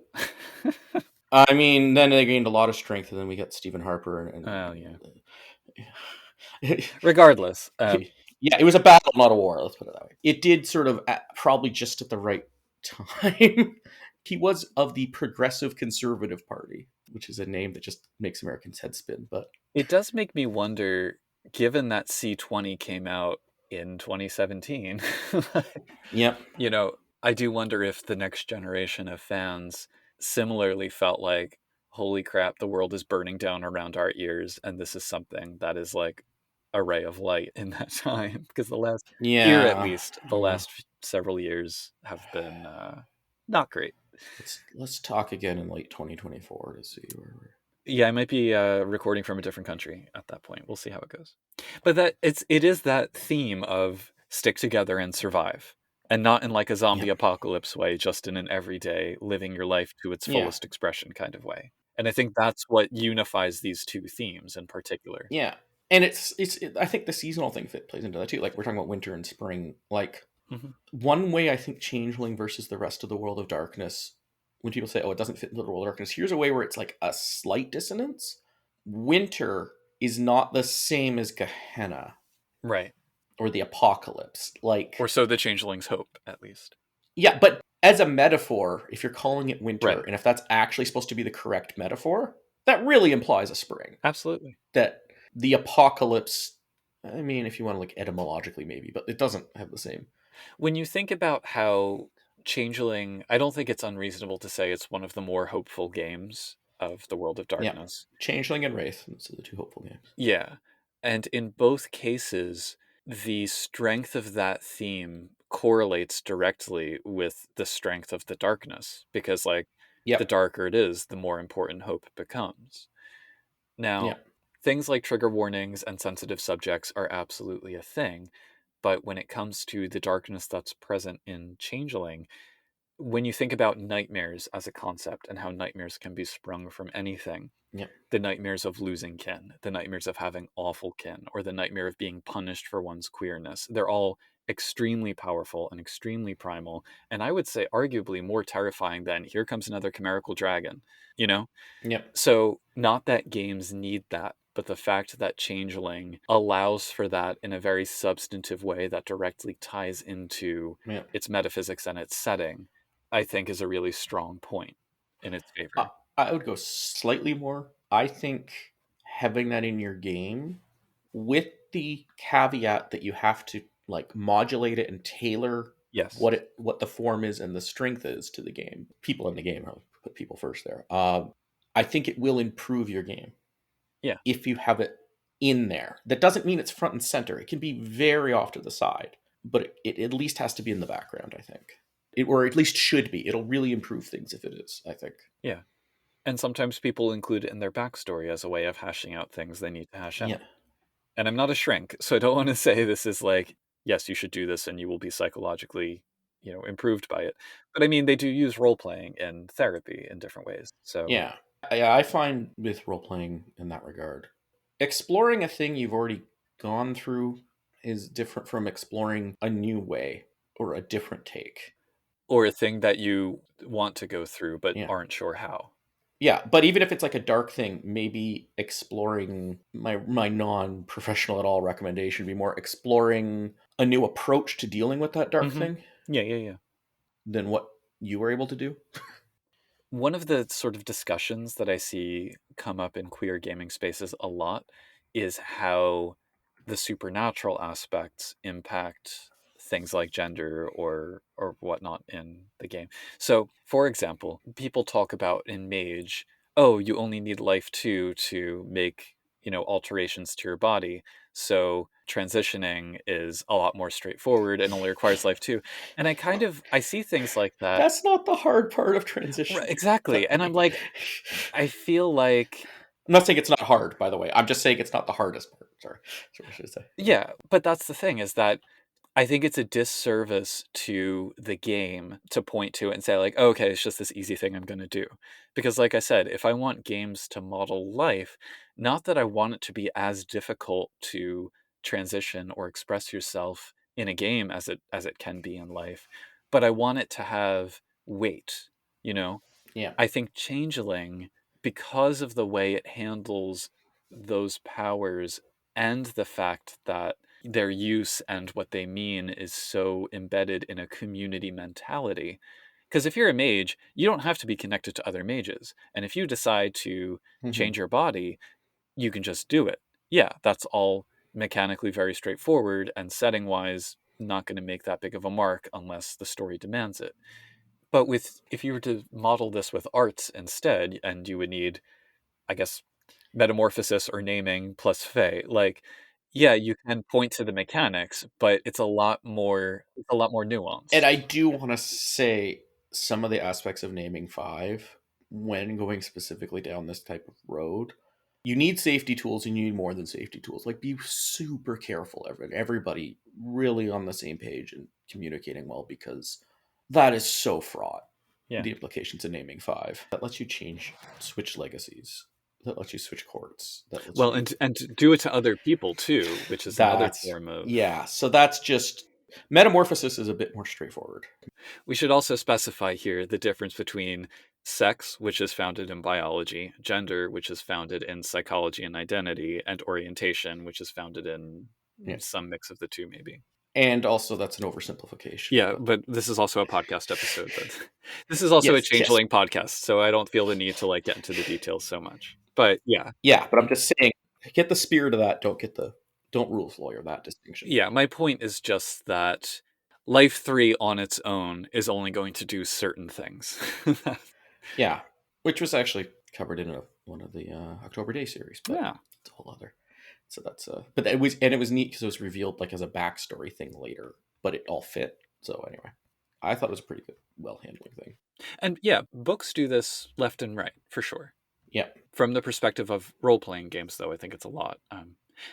I mean, then they gained a lot of strength, and then we got Stephen Harper. Oh, yeah. Regardless. Yeah, it was a battle, not a war. Let's put it that way. It did sort of probably just at the right time. He was of the Progressive Conservative Party, which is a name that just makes Americans' head spin. But it does make me wonder, given that C20 came out in 2017. Yep. You know, I do wonder if the next generation of fans similarly felt like, holy crap, the world is burning down around our ears, and this is something that is like a ray of light in that time. Because the last year, at least, the last several years have been not great. Let's talk again in late 2024 to see where we're. Yeah, I might be recording from a different country at that point. We'll see how it goes. But it is that theme of stick together and survive, and not in like a zombie apocalypse way, just in an everyday living your life to its fullest expression kind of way. And I think that's what unifies these two themes in particular. Yeah, and it's I think the seasonal thing plays into that too. Like we're talking about winter and spring. Like one way I think Changeling versus the rest of the World of Darkness, when people say, oh, it doesn't fit into the World of Darkness, here's a way where it's like a slight dissonance. Winter is not the same as Gehenna. Right. or the apocalypse. Like, or so the changelings hope, at least. yeah, but as a metaphor, if you're calling it winter, Right. and if that's actually supposed to be the correct metaphor, that really implies a spring. Absolutely. That the apocalypse, I mean, if you want to look etymologically, maybe, but it doesn't have the same. When you think about how Changeling, I don't think it's unreasonable to say it's one of the more hopeful games of the World of Darkness. Yeah. Changeling and Wraith, those are the two hopeful games. Yeah. And in both cases, the strength of that theme correlates directly with the strength of the darkness, because like the darker it is, the more important hope becomes. Now, things like trigger warnings and sensitive subjects are absolutely a thing, but when it comes to the darkness that's present in Changeling, when you think about nightmares as a concept and how nightmares can be sprung from anything, the nightmares of losing kin, the nightmares of having awful kin, or the nightmare of being punished for one's queerness, they're all extremely powerful and extremely primal, and I would say arguably more terrifying than here comes another chimerical dragon, you know? So not that games need that, but the fact that Changeling allows for that in a very substantive way that directly ties into its metaphysics and its setting, I think is a really strong point in its favor. I would go slightly more. I think having that in your game, with the caveat that you have to like modulate it and tailor what the form is and the strength is to the game. People in the game, I'll put people first there. I think it will improve your game. Yeah. If you have it in there. That doesn't mean it's front and center. It can be very off to the side, but it at least has to be in the background, I think. Or at least should be. It'll really improve things if it is, I think. Yeah. And sometimes people include it in their backstory as a way of hashing out things they need to hash out. And I'm not a shrink, so I don't want to say this is like, yes, you should do this and you will be psychologically, improved by it. But I mean, they do use role-playing and therapy in different ways. So yeah, I find with role-playing in that regard, exploring a thing you've already gone through is different from exploring a new way or a different take. Or a thing that you want to go through but aren't sure how. Yeah, but even if it's like a dark thing, maybe exploring my non-professional at all recommendation would be more exploring a new approach to dealing with that dark thing. Yeah. Than what you were able to do. One of the sort of discussions that I see come up in queer gaming spaces a lot is how the supernatural aspects impact things like gender or whatnot in the game. So, for example, people talk about in Mage, oh, you only need life 2 to make, alterations to your body. So transitioning is a lot more straightforward and only requires life 2. And I see things like that. That's not the hard part of transition. Right, exactly. And I'm like, I feel like... I'm not saying it's not hard, by the way. I'm just saying it's not the hardest part. Sorry. That's what I should say. Yeah, but that's the thing, is that I think it's a disservice to the game to point to it and say like, oh, okay, it's just this easy thing I'm going to do. Because like I said, if I want games to model life, not that I want it to be as difficult to transition or express yourself in a game as it can be in life, but I want it to have weight, Yeah. I think Changeling, because of the way it handles those powers and the fact that their use and what they mean is so embedded in a community mentality. Because if you're a mage, you don't have to be connected to other mages. And if you decide to change your body, you can just do it. Yeah, that's all mechanically very straightforward, and setting-wise, not going to make that big of a mark unless the story demands it. But if you were to model this with arts instead, and you would need, I guess, metamorphosis or naming plus fae, like, yeah, you can point to the mechanics, but it's a lot more nuanced. And I do want to say some of the aspects of naming 5, when going specifically down this type of road, you need safety tools and you need more than safety tools. Like, be super careful, everybody really on the same page and communicating well, because that is so fraught. The implications of naming 5. That lets you switch legacies. That lets you switch courts. And do it to other people too, which is another form of... Yeah, so that's just... Metamorphosis is a bit more straightforward. We should also specify here the difference between sex, which is founded in biology, gender, which is founded in psychology and identity, and orientation, which is founded in some mix of the two, maybe. And also, that's an oversimplification. Yeah, but this is also a podcast episode. But this is also a Changeling podcast, so I don't feel the need to get into the details so much. But yeah. Yeah, but I'm just saying, get the spirit of that. Don't rules lawyer that distinction. Yeah, my point is just that Life 3 on its own is only going to do certain things. Yeah, which was actually covered in one of the October Day series. But yeah, it's a whole other. So that's but it was neat because it was revealed as a backstory thing later, but it all fit. So anyway, I thought it was a pretty good, well handling thing. And yeah, books do this left and right for sure. Yeah. From the perspective of role-playing games, though, I think it's a lot.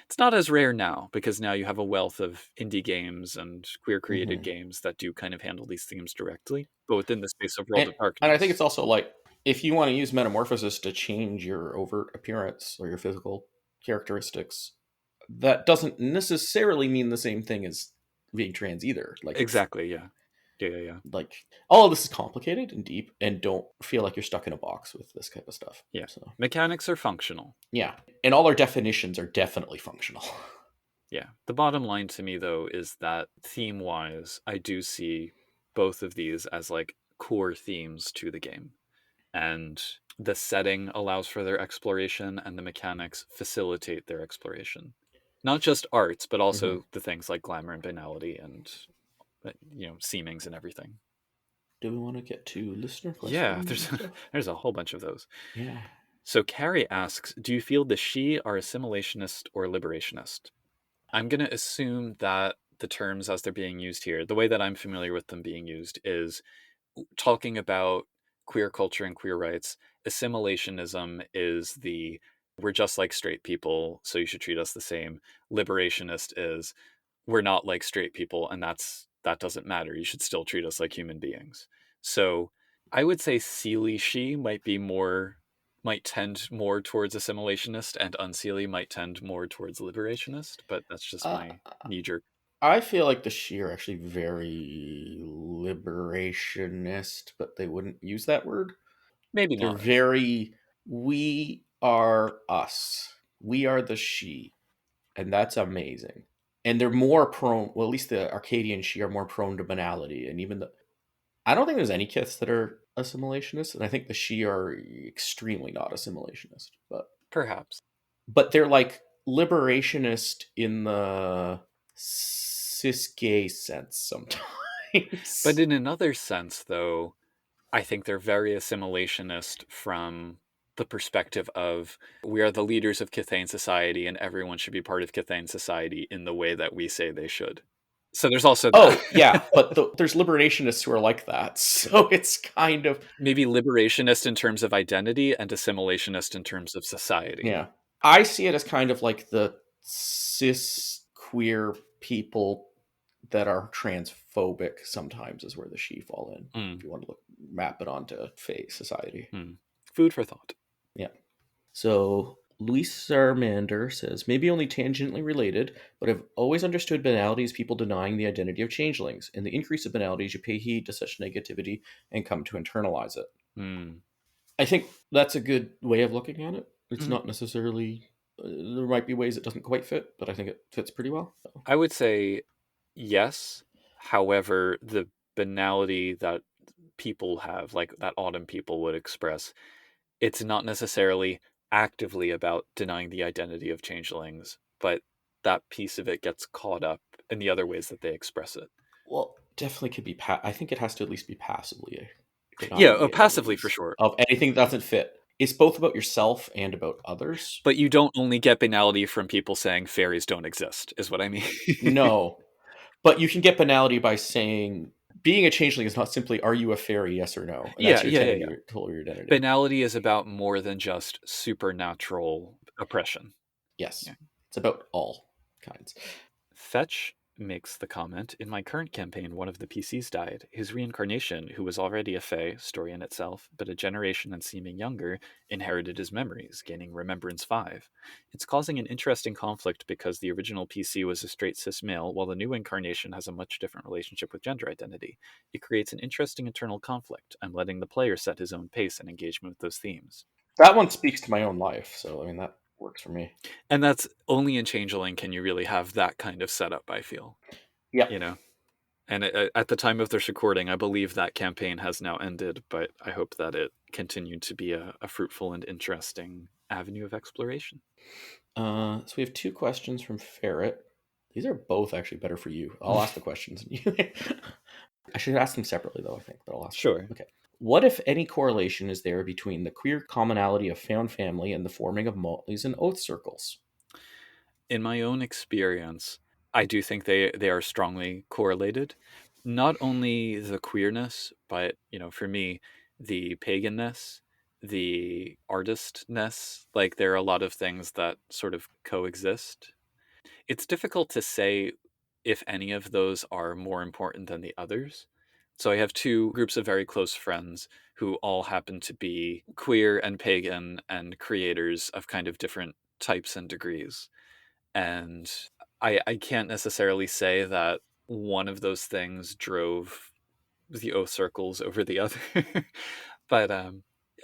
It's not as rare now because now you have a wealth of indie games and queer-created games that do kind of handle these themes directly, but within the space of World of Darkness. And I think it's also if you want to use metamorphosis to change your overt appearance or your physical characteristics, that doesn't necessarily mean the same thing as being trans either. Exactly, yeah. Yeah. All of this is complicated and deep, and don't feel like you're stuck in a box with this kind of stuff. Yeah. So mechanics are functional. Yeah. And all our definitions are definitely functional. Yeah. The bottom line to me, though, is that theme-wise, I do see both of these as core themes to the game. And the setting allows for their exploration, and the mechanics facilitate their exploration. Not just arts, but also the things like glamour and banality and seemings and everything. Do we want to get to listener questions? Yeah, there's a whole bunch of those. Yeah. So Carrie asks, do you feel the she are assimilationist or liberationist? I'm going to assume that the terms as they're being used here, the way that I'm familiar with them being used, is talking about queer culture and queer rights. Assimilationism is we're just like straight people, so you should treat us the same. Liberationist is we're not like straight people, and that doesn't matter. You should still treat us like human beings. So I would say Seelie she might tend more towards assimilationist, and Unseelie might tend more towards liberationist, but that's just my knee-jerk. I feel like the she are actually very liberationist, but they wouldn't use that word. Maybe They're not. very, we are us. We are the she. And that's amazing. And they're more prone, well, at least the Arcadian she are more prone to banality. And even I don't think there's any kiths that are assimilationist, and I think the she are extremely not assimilationist. But perhaps. But they're liberationist in the cis gay sense sometimes. But in another sense, though, I think they're very assimilationist from the perspective of we are the leaders of Kithane society and everyone should be part of Kithane society in the way that we say they should. So there's also that. Oh, yeah, but there's liberationists who are like that. So it's kind of... maybe liberationist in terms of identity and assimilationist in terms of society. Yeah. I see it as kind of like the cis queer people that are transphobic sometimes is where the she fall in. If you want to map it onto face society. Food for thought. Yeah. So Luis Sarmander says, maybe only tangentially related, but I've always understood banality as people denying the identity of changelings. In the increase of banalities, you pay heed to such negativity and come to internalize it. I think that's a good way of looking at it. It's not necessarily... there might be ways it doesn't quite fit, but I think it fits pretty well. So. I would say yes. However, the banality that people have, that autumn people would express, it's not necessarily actively about denying the identity of changelings, but that piece of it gets caught up in the other ways that they express it. Well, definitely could be... I think it has to at least be passively. Yeah, passively for sure. Of anything that doesn't fit. It's both about yourself and about others. But you don't only get banality from people saying fairies don't exist, is what I mean. No. But you can get banality by saying... being a changeling is not simply, are you a fairy, yes or no? And that's your identity. Banality is about more than just supernatural oppression. Yes. Yeah. It's about all kinds. Fetch makes the comment, in my current campaign, one of the PCs died. His reincarnation, who was already a fae, story in itself, but a generation and seeming younger, inherited his memories, gaining Remembrance 5. It's causing an interesting conflict because the original PC was a straight cis male, while the new incarnation has a much different relationship with gender identity. It creates an interesting internal conflict. I'm letting the player set his own pace and engagement with those themes. That one speaks to my own life, so I mean works for me. And that's only in Changeling can you really have that kind of setup, I feel. Yeah. You know? And at the time of this recording, I believe that campaign has now ended, but I hope that it continued to be a fruitful and interesting avenue of exploration. So we have 2 questions from Ferret. These are both actually better for you. I'll ask the questions. I should ask them separately, though, I think, but I'll ask Sure. them. Okay. What, if any, correlation is there between the queer commonality of found family and the forming of motleys and oath circles? In my own experience, I do think they are strongly correlated. Not only the queerness, but, for me, the paganness, the artistness, like there are a lot of things that sort of coexist. It's difficult to say if any of those are more important than the others. So I have 2 groups of very close friends who all happen to be queer and pagan and creators of kind of different types and degrees. And I can't necessarily say that one of those things drove the O circles over the other. But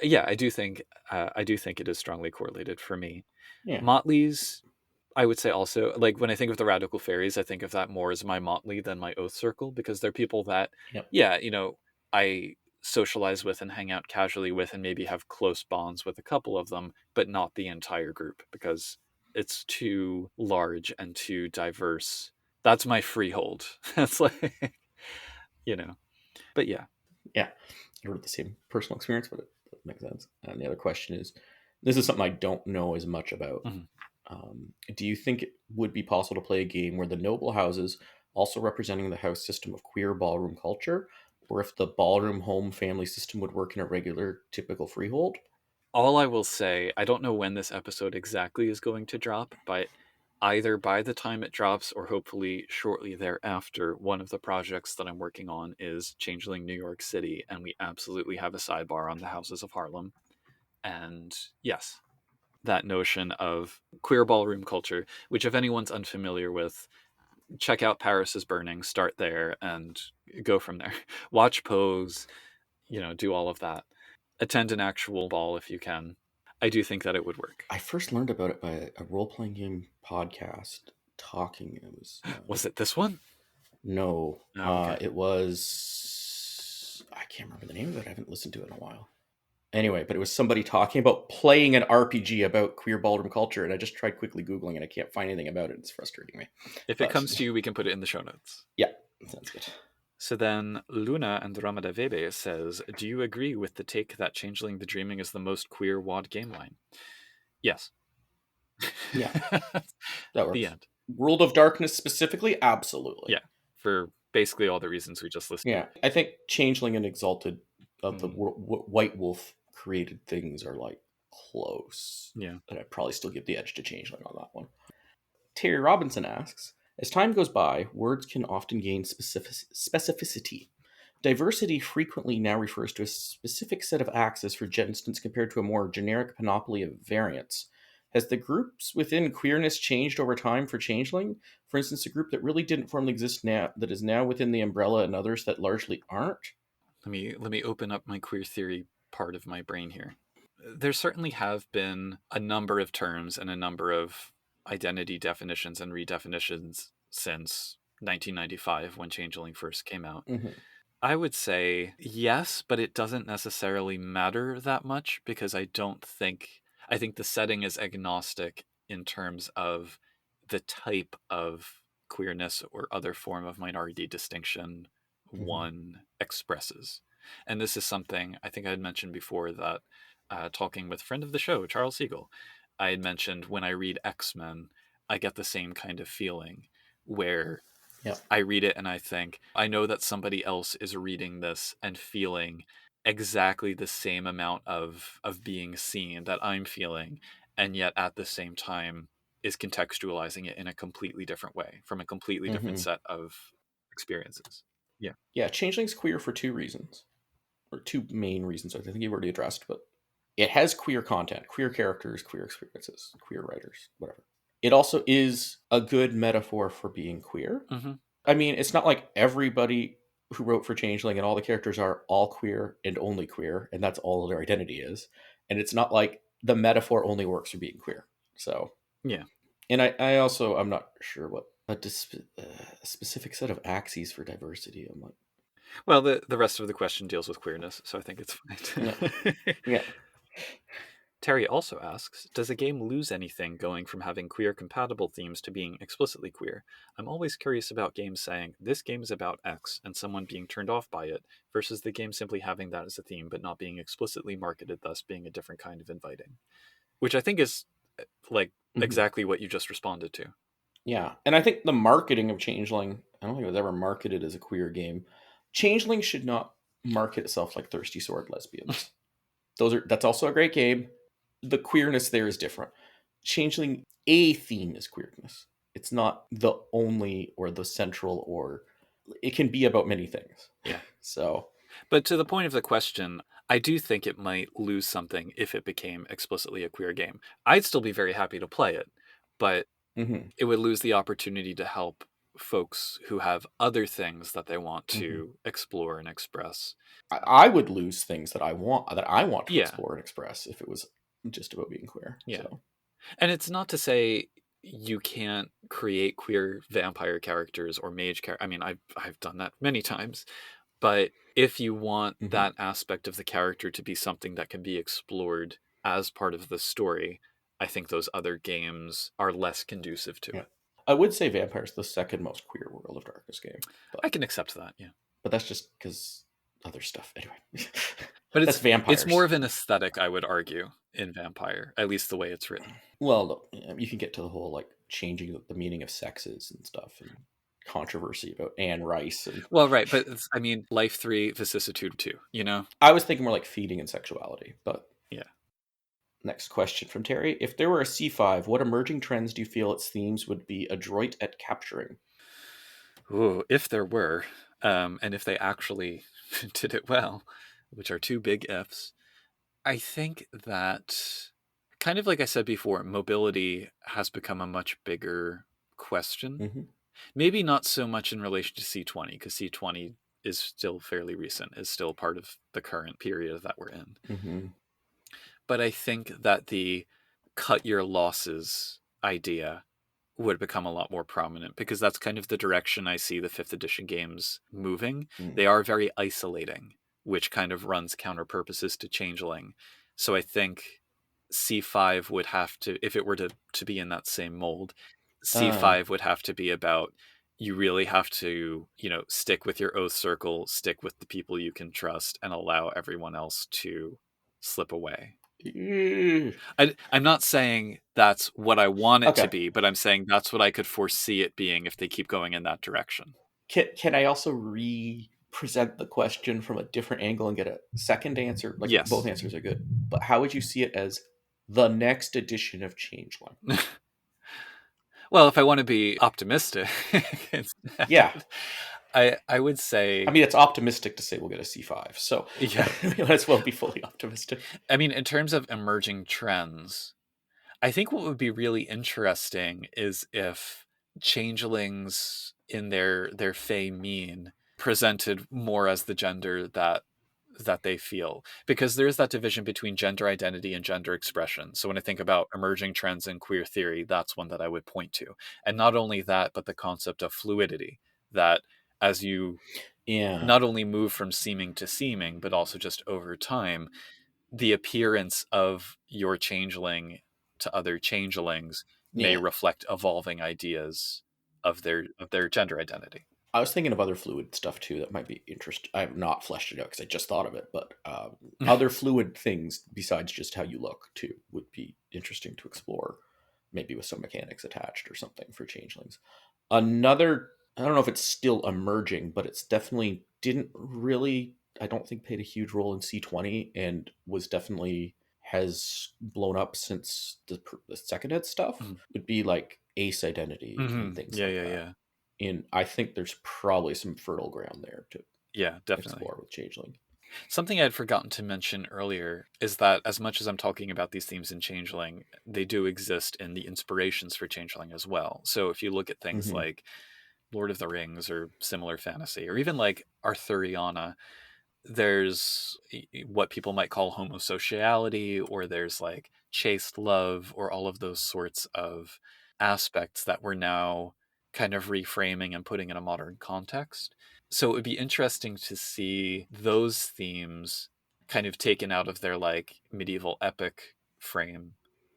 yeah, I do think it is strongly correlated for me. Yeah. Motleys, I would say also, like when I think of the radical fairies, I think of that more as my motley than my oath circle, because they're people that, Yep. yeah, I socialize with and hang out casually with and maybe have close bonds with a couple of them, but not the entire group because it's too large and too diverse. That's my freehold. That's like, but yeah. Yeah. I wrote the same personal experience, but it makes sense. And the other question is, this is something I don't know as much about. Mhm. Do you think it would be possible to play a game where the noble houses also representing the house system of queer ballroom culture, or if the ballroom home family system would work in a regular typical freehold? All I will say, I don't know when this episode exactly is going to drop, but either by the time it drops or hopefully shortly thereafter, one of the projects that I'm working on is Changeling New York City, and we absolutely have a sidebar on the Houses of Harlem. And yes, that notion of queer ballroom culture, which if anyone's unfamiliar with, check out Paris is Burning, start there and go from there. Watch Pose, do all of that. Attend an actual ball if you can. I do think that it would work. I first learned about it by a role-playing game podcast talking. It was... Was it this one? No. Oh, okay. It was... I can't remember the name of it. I haven't listened to it in a while. Anyway, but it was somebody talking about playing an RPG about queer ballroom culture, and I just tried quickly Googling, and I can't find anything about it. It's frustrating me. If it comes to you, we can put it in the show notes. Yeah, sounds good. So then Luna and Ramada Vebe says, do you agree with the take that Changeling the Dreaming is the most queer WoD game line? Yes. Yeah, that works. The end. World of Darkness specifically? Absolutely. Yeah, for basically all the reasons we just listed. Yeah, I think Changeling and Exalted of the White Wolf created things are like close. Yeah. But I'd probably still give the edge to Changeling on that one. Terry Robinson asks, as time goes by, words can often gain specificity. Diversity frequently now refers to a specific set of axes, for instance, compared to a more generic panoply of variants. Has the groups within queerness changed over time for Changeling? For instance, a group that really didn't formally exist now, that is now within the umbrella, and others that largely aren't? Let me open up my queer theory part of my brain here. There certainly have been a number of terms and a number of identity definitions and redefinitions since 1995 when Changeling first came out. Mm-hmm. I would say yes, but it doesn't necessarily matter that much because I think the setting is agnostic in terms of the type of queerness or other form of minority distinction one expresses. And this is something I think I had mentioned before that talking with a friend of the show, Charles Siegel, I had mentioned when I read X-Men, I get the same kind of feeling where I read it and I think, I know that somebody else is reading this and feeling exactly the same amount of being seen that I'm feeling, and yet at the same time is contextualizing it in a completely different way from a completely different set of experiences. Yeah. Yeah, Changeling's queer for 2 reasons. Or 2 main reasons, I think you've already addressed, but it has queer content, queer characters, queer experiences, queer writers, whatever. It also is a good metaphor for being queer. Mm-hmm. I mean, it's not like everybody who wrote for Changeling and all the characters are all queer and only queer, and that's all their identity is. And it's not like the metaphor only works for being queer. So yeah. And I'm not sure what a specific set of axes for diversity. I'm like, well, the rest of the question deals with queerness, so I think it's yeah, fine. yeah. Terry also asks, does a game lose anything going from having queer compatible themes to being explicitly queer? I'm always curious about games saying, this game is about X, and someone being turned off by it, versus the game simply having that as a theme, but not being explicitly marketed, thus being a different kind of inviting. Which I think is like exactly what you just responded to. Yeah. And I think the marketing of Changeling, I don't think it was ever marketed as a queer game. Changeling should not market itself like Thirsty Sword Lesbians. That's also a great game. The queerness there is different. Changeling, a theme is queerness. It's not the only or the central, or it can be about many things. Yeah. So, but to the point of the question, I do think it might lose something if it became explicitly a queer game. I'd still be very happy to play it, but it would lose the opportunity to help folks who have other things that they want to explore and express. I would lose things that I want to explore and express if it was just about being queer. Yeah. So. And it's not to say you can't create queer vampire characters or mage characters. I mean, I've done that many times. But if you want that aspect of the character to be something that can be explored as part of the story, I think those other games are less conducive to it. I would say Vampire's the second most queer World of Darkness game. But I can accept that, yeah. But that's just because other stuff. Anyway. But that's Vampires. It's more of an aesthetic, I would argue, in Vampire, at least the way it's written. Well, you can get to the whole like changing the meaning of sexes and stuff, and controversy about Anne Rice. And... Well, right, but I mean, Life 3, Vicissitude 2, you know? I was thinking more like feeding and sexuality, but... Yeah. Next question from Terry. If there were a C5, what emerging trends do you feel its themes would be adroit at capturing? Ooh, if there were, and if they actually did it well, which are two big ifs, I think that, kind of like I said before, mobility has become a much bigger question. Maybe not so much in relation to C20, because C20 is still fairly recent, is still part of the current period that we're in. But I think that the cut your losses idea would become a lot more prominent, because that's kind of the direction I see the 5th edition games moving. They are very isolating, which kind of runs counter purposes to Changeling. So I think C5 would have to, if it were to be in that same mold, C5 would have to be about, you really have to, stick with your oath circle, stick with the people you can trust, and allow everyone else to slip away. I'm not saying that's what I want it to be, but I'm saying that's what I could foresee it being if they keep going in that direction. Can I also present the question from a different angle and get a second answer? Like, yes. Both answers are good. But how would you see it as the next edition of Changeling? Well, if I want to be optimistic, yeah, I would say... I mean, it's optimistic to say we'll get a C5, so yeah, we might as well be fully optimistic. I mean, in terms of emerging trends, I think what would be really interesting is if changelings in their faemily presented more as the gender that they feel, because there's that division between gender identity and gender expression. So when I think about emerging trends in queer theory, that's one that I would point to. And not only that, but the concept of fluidity, that as you not only move from seeming to seeming, but also just over time, the appearance of your changeling to other changelings may reflect evolving ideas of their gender identity. I was thinking of other fluid stuff too that might be interesting. I have not fleshed it out because I just thought of it, but other fluid things besides just how you look too would be interesting to explore, maybe with some mechanics attached or something for changelings. Another, I don't know if it's still emerging, but it's definitely didn't really, I don't think, played a huge role in C20 and was definitely has blown up since the second ed stuff, would be like ace identity and things like that. Yeah. And I think there's probably some fertile ground there to definitely explore with Changeling. Something I had forgotten to mention earlier is that as much as I'm talking about these themes in Changeling, they do exist in the inspirations for Changeling as well. So if you look at things like Lord of the Rings or similar fantasy, or even like Arthuriana, there's what people might call homosociality, or there's like chaste love, or all of those sorts of aspects that we're now kind of reframing and putting in a modern context. So it would be interesting to see those themes kind of taken out of their like medieval epic frame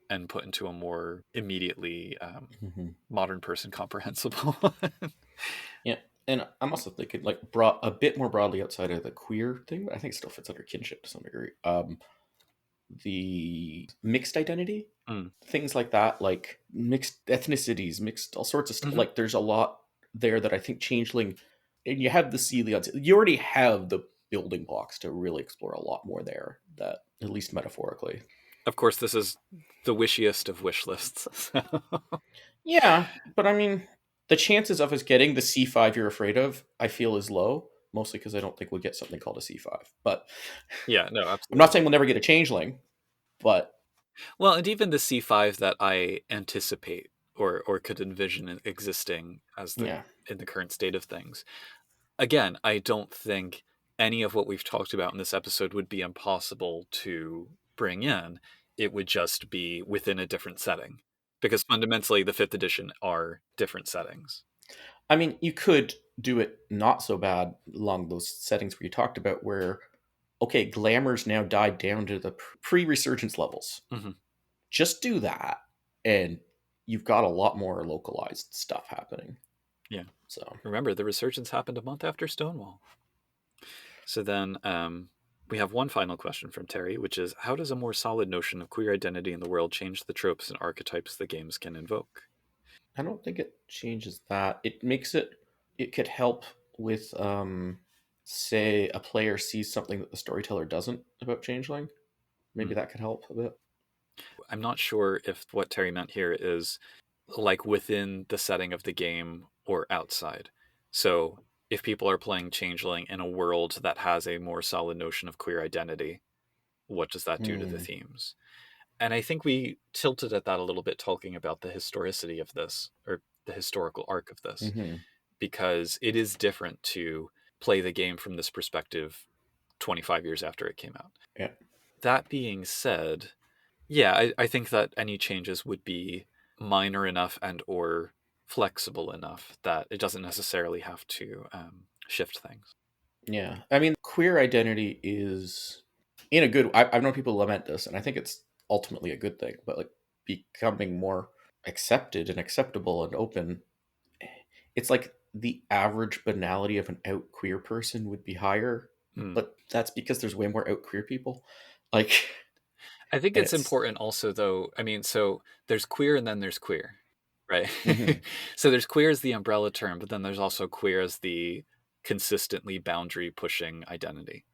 and put into a more immediately modern person comprehensible. Yeah. And I'm also thinking like brought a bit more broadly outside of the queer thing, but I think it still fits under kinship to some degree. The mixed identity, things like that, like mixed ethnicities, mixed all sorts of stuff. Like there's a lot there that I think Changeling, and you have the Celions, you already have the building blocks to really explore a lot more there, that at least metaphorically. Of course, this is the wishiest of wish lists. Yeah, but I mean, the chances of us getting the C5 you're afraid of, I feel, is low, mostly because I don't think we'll get something called a C5. But yeah, no, absolutely. I'm not saying we'll never get a Changeling, but... Well, and even the C5 that I anticipate or could envision existing as in the current state of things. Again, I don't think any of what we've talked about in this episode would be impossible to bring in. It would just be within a different setting, because fundamentally the 5th edition are different settings. I mean, you could do it not so bad along those settings where you talked about, where, okay, glamour's now died down to the pre-resurgence levels. Just do that, and you've got a lot more localized stuff happening. Yeah. So remember, the resurgence happened a month after Stonewall. So then we have one final question from Terry, which is, how does a more solid notion of queer identity in the world change the tropes and archetypes the games can invoke? I don't think it changes that. It makes it could help with, say, a player sees something that the storyteller doesn't about Changeling. Maybe that could help a bit. I'm not sure if what Terry meant here is like within the setting of the game or outside. So if people are playing Changeling in a world that has a more solid notion of queer identity, what does that do to the themes? And I think we tilted at that a little bit, talking about the historicity of this, or the historical arc of this, because it is different to play the game from this perspective 25 years after it came out. Yeah. That being said, yeah, I think that any changes would be minor enough and or flexible enough that it doesn't necessarily have to shift things. Yeah. I mean, queer identity is, in a good... I've known people lament this, and I think it's ultimately a good thing, but like becoming more accepted and acceptable and open. It's like the average banality of an out queer person would be higher, but that's because there's way more out queer people. Like, I think it's important also, though. I mean, so there's queer and then there's queer, right? So there's queer as the umbrella term, but then there's also queer as the consistently boundary pushing identity.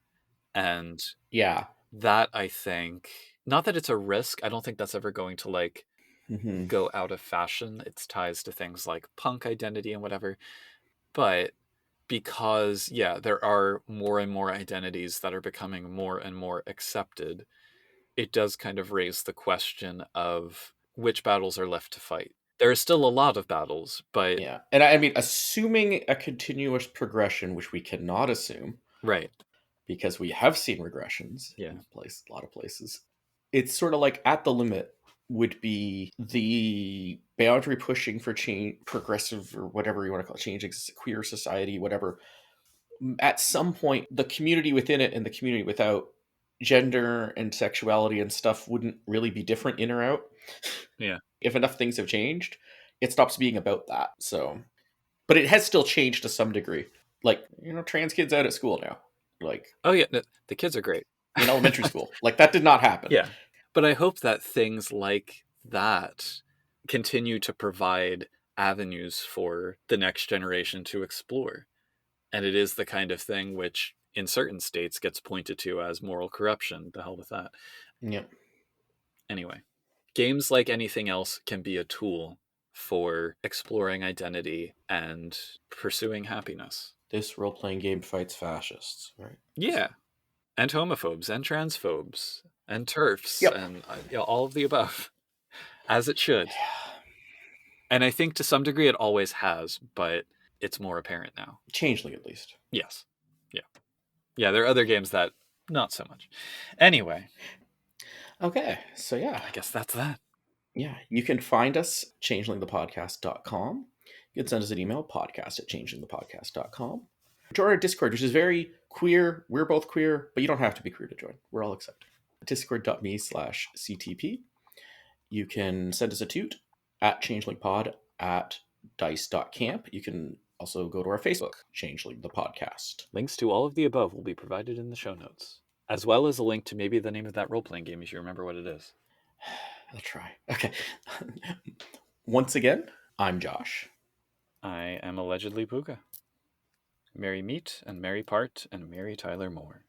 And yeah, that, I think, not that it's a risk, I don't think that's ever going to like go out of fashion. It's ties to things like punk identity and whatever. But because, yeah, there are more and more identities that are becoming more and more accepted, it does kind of raise the question of which battles are left to fight. There are still a lot of battles, but... Yeah, and I mean, assuming a continuous progression, which we cannot assume. Right. Because we have seen regressions in a lot of places. It's sort of like at the limit would be the boundary pushing for change, progressive, or whatever you want to call it, change, queer society, whatever. At some point, the community within it and the community without, gender and sexuality and stuff wouldn't really be different in or out. Yeah. If enough things have changed, it stops being about that. So, but it has still changed to some degree. Like, trans kids out at school now. Like, oh yeah, the kids are great in elementary school. Like, that did not happen. Yeah, but I hope that things like that continue to provide avenues for the next generation to explore. And it is the kind of thing which in certain states gets pointed to as moral corruption. The hell with that. Yeah. Anyway, games, like anything else, can be a tool for exploring identity and pursuing happiness. This role-playing game fights fascists, right? Yeah. And homophobes and transphobes and TERFs and all of the above, as it should. Yeah. And I think to some degree it always has, but it's more apparent now. Changeling, at least. Yes. Yeah. Yeah, there are other games that not so much. Anyway. Okay, so yeah. I guess that's that. Yeah, you can find us changelingthepodcast.com. You can send us an email, podcast@changelingthepodcast.com. Join our Discord, which is very queer. We're both queer, but you don't have to be queer to join. We're all accepted. Discord.me/CTP. You can send us a toot at changelingpod at dice.camp. You can also go to our Facebook, Changeling the Podcast. Links to all of the above will be provided in the show notes, as well as a link to maybe the name of that role-playing game if you remember what it is. I'll try. Okay. Once again, I'm Josh. I am allegedly Pooka. Merry meet and merry part and merry Tyler Moore.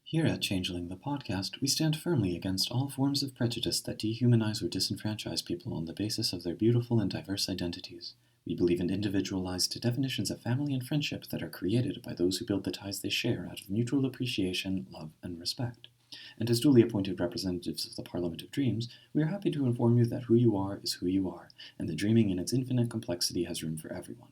Here at Changeling the Podcast, we stand firmly against all forms of prejudice that dehumanize or disenfranchise people on the basis of their beautiful and diverse identities. We believe in individualized definitions of family and friendship that are created by those who build the ties they share out of mutual appreciation, love, and respect. And as duly appointed representatives of the Parliament of Dreams, we are happy to inform you that who you are is who you are, and that dreaming in its infinite complexity has room for everyone.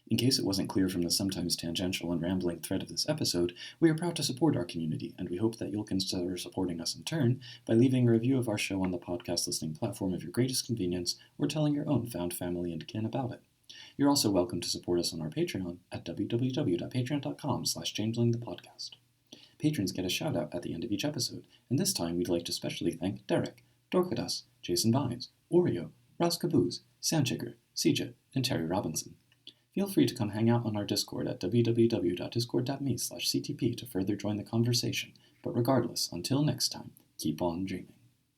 In case it wasn't clear from the sometimes tangential and rambling thread of this episode, we are proud to support our community, and we hope that you'll consider supporting us in turn by leaving a review of our show on the podcast listening platform of your greatest convenience, or telling your own found family and kin about it. You're also welcome to support us on our Patreon at www.patreon.com/changelingthepodcast. Patrons get a shout-out at the end of each episode, and this time we'd like to specially thank Derek, Dorcadas, Jason Vines, Oreo, Ross Caboose, Sandchicker, Sija, and Terry Robinson. Feel free to come hang out on our Discord at www.discord.me/ctp to further join the conversation, but regardless, until next time, keep on dreaming.